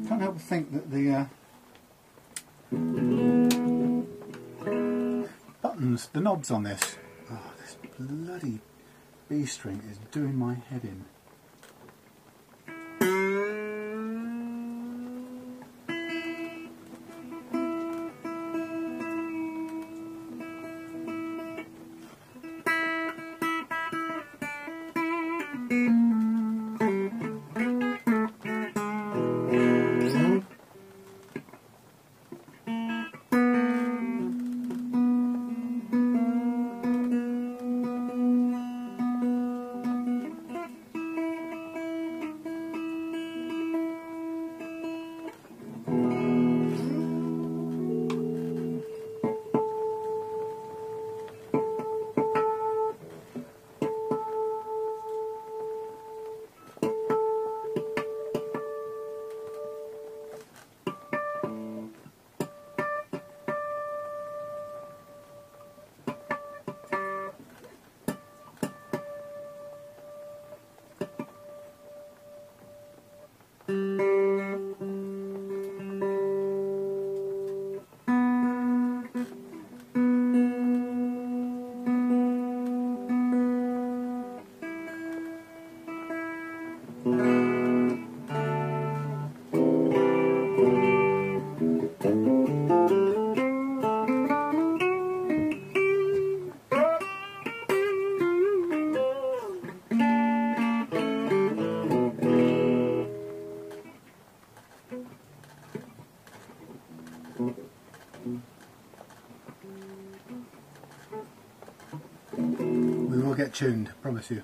Can't help but think that the buttons, the knobs on this, this bloody B string is doing my head in. We will get tuned, promise you.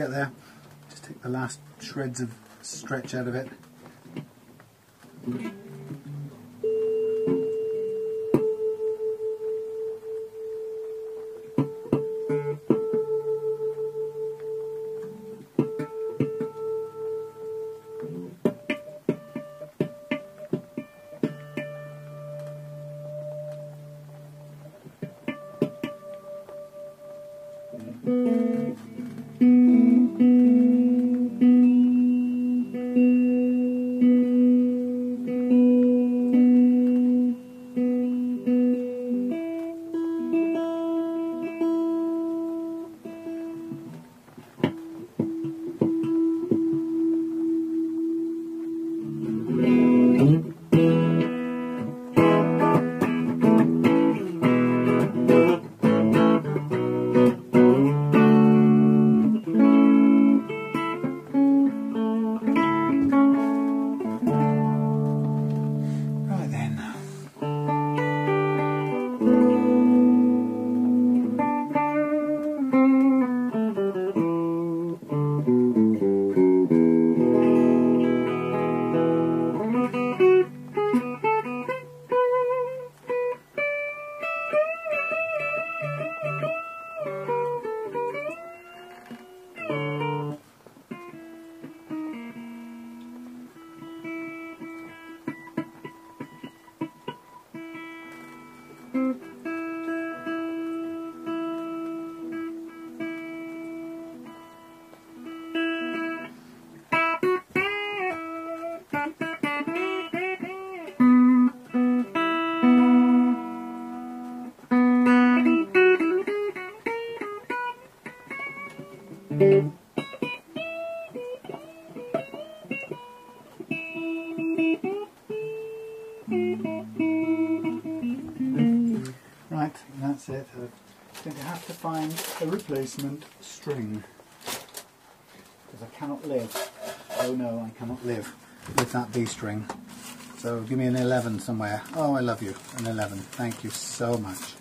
get there. Just take the last shreds of stretch out of it. Right, that's it. I'm going to have to find a replacement string because I cannot live. Oh no, I cannot live with that B string. So give me an 11 somewhere. Oh, I love you. An 11. Thank you so much.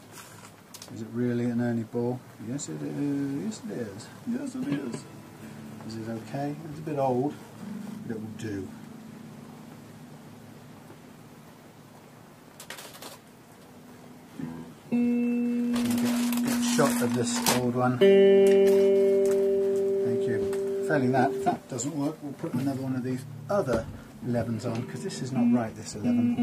Is it really an Ernie ball? Yes it is. Yes it is. Yes it is. Is it okay? It's a bit old, but it will do. Get a shot of this old one. Thank you. Failing that, if that doesn't work, we'll put another one of these other 11s on, because this is not right, this 11.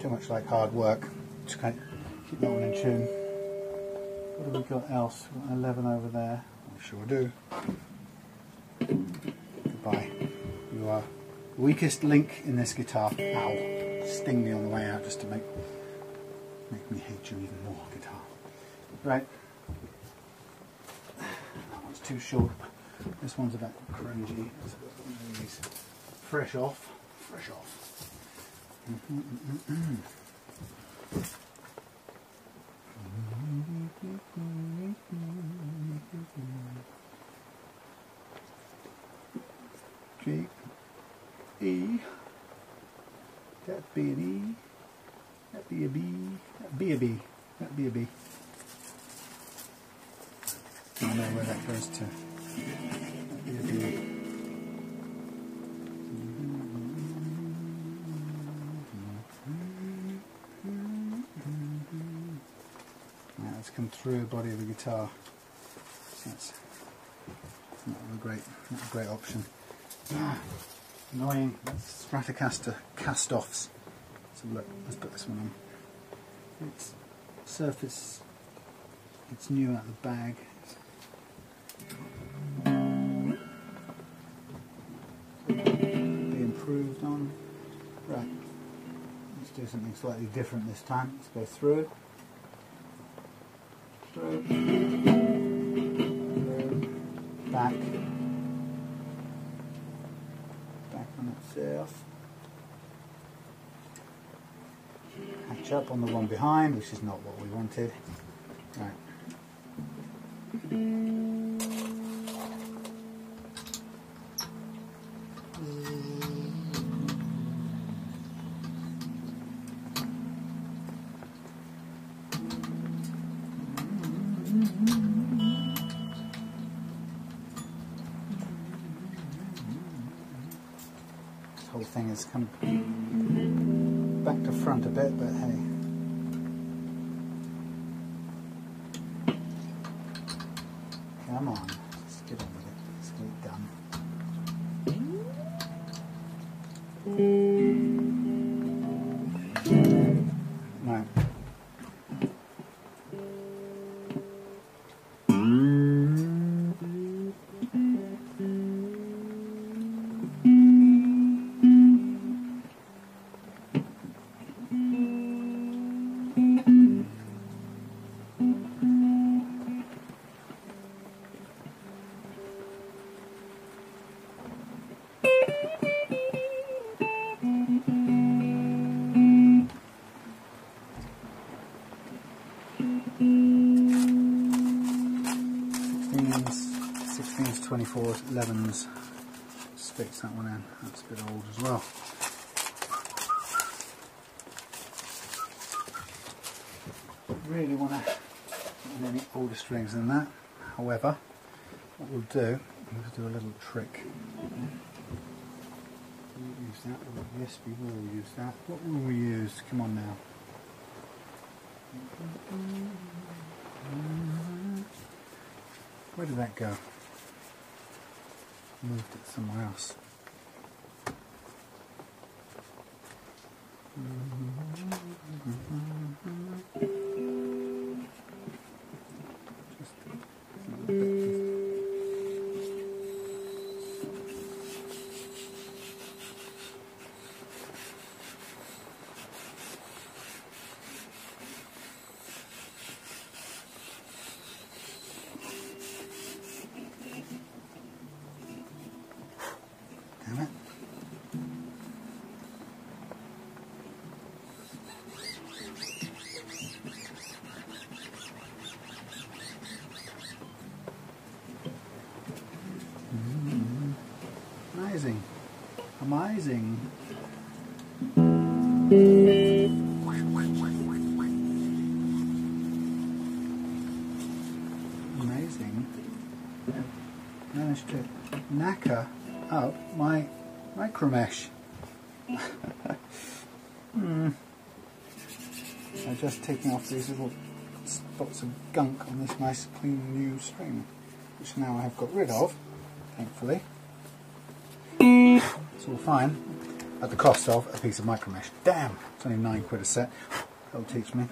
Too much like hard work. Just can't keep that one in tune. What have we got else? We've got an 11 over there. We sure do. Goodbye. You are the weakest link in this guitar. Ow. Sting me on the way out just to make me hate you even more, guitar. Right. That one's too short. This one's a bit cringy. Let's put one of these fresh off. Fresh off. G, E, that be an E, that be a B, that be a B, that be a B. I don't know where that goes to. That be a B. Now it's come through the body of the guitar. So that's not a great option. Annoying. That's Stratocaster cast-offs. So look, let's put this one on. It's surface. It's new out of the bag. Be improved on. Right. Let's do something slightly different this time. Let's go through. Through. Back. On itself. Catch up on the one behind, which is not what we wanted. Right. whole thing is kind of back to front a bit, but hey. Come on, let's get on with it. Let's get it done. Right. Sixteens, 24s, 11s. Sticks that one in. That's a bit old as well. Really want to get any older strings than that. However, what we'll do, we'll do a little trick. We'll use that. Yes, we will use that. What will we use? Come on now. Where did that go? Moved it somewhere else. Just a little bit. Damn it. Amazing. Amazing. Amazing. Managed to knacker out my micro mesh. I'm just taking off these little spots of gunk on this nice clean new string, which now I have got rid of, thankfully. It's all fine, at the cost of a piece of micro mesh. Damn, it's only £9 a set. That'll teach me.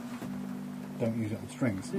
Don't use it on strings.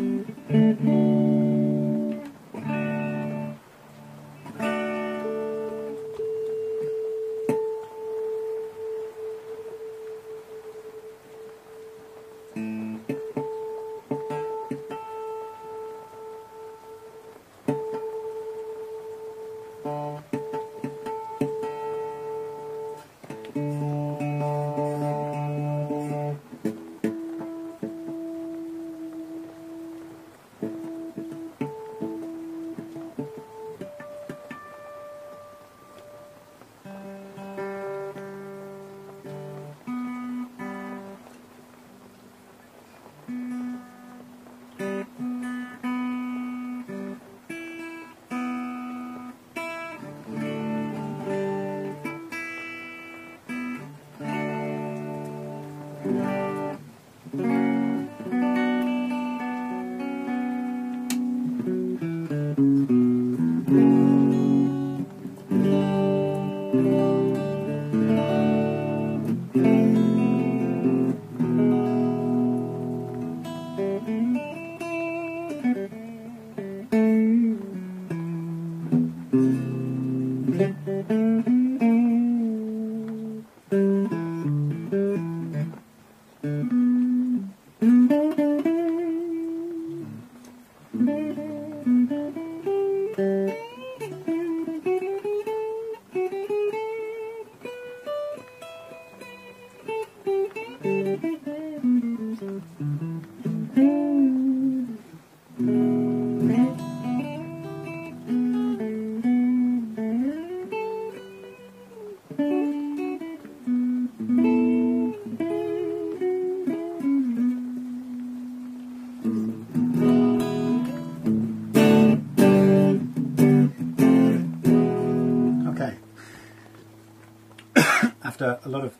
after a lot of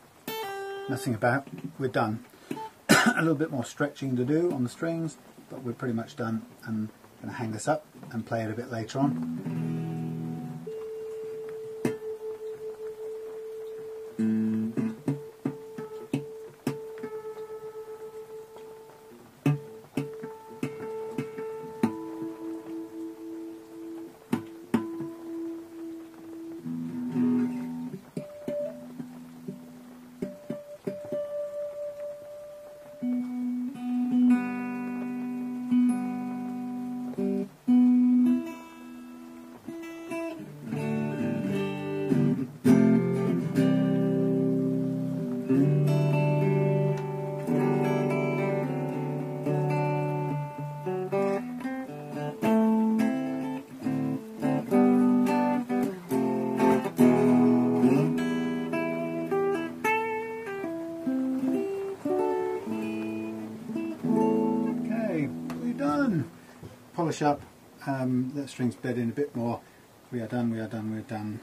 messing about, we're done. A little bit more stretching to do on the strings, but we're pretty much done. I'm going to hang this up and play it a bit later on. Polish up, let the strings bed in a bit more. We are done, we are done, we are done.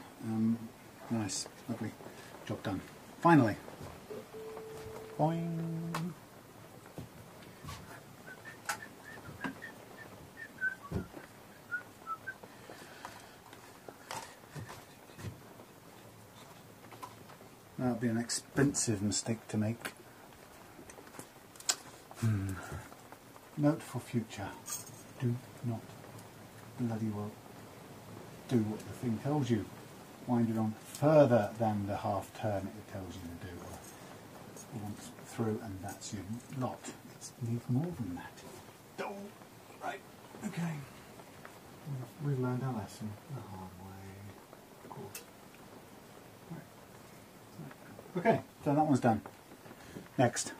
Nice, lovely, job done. Finally. Boing. That would be an expensive mistake to make. Note for future. Do not bloody well do what the thing tells you. Wind it on further than the half turn it tells you to do. Once through, and that's your lot. It needs more than that. Oh, right, okay. We've learned our lesson the hard way, of course. Right. Okay, so that one's done. Next.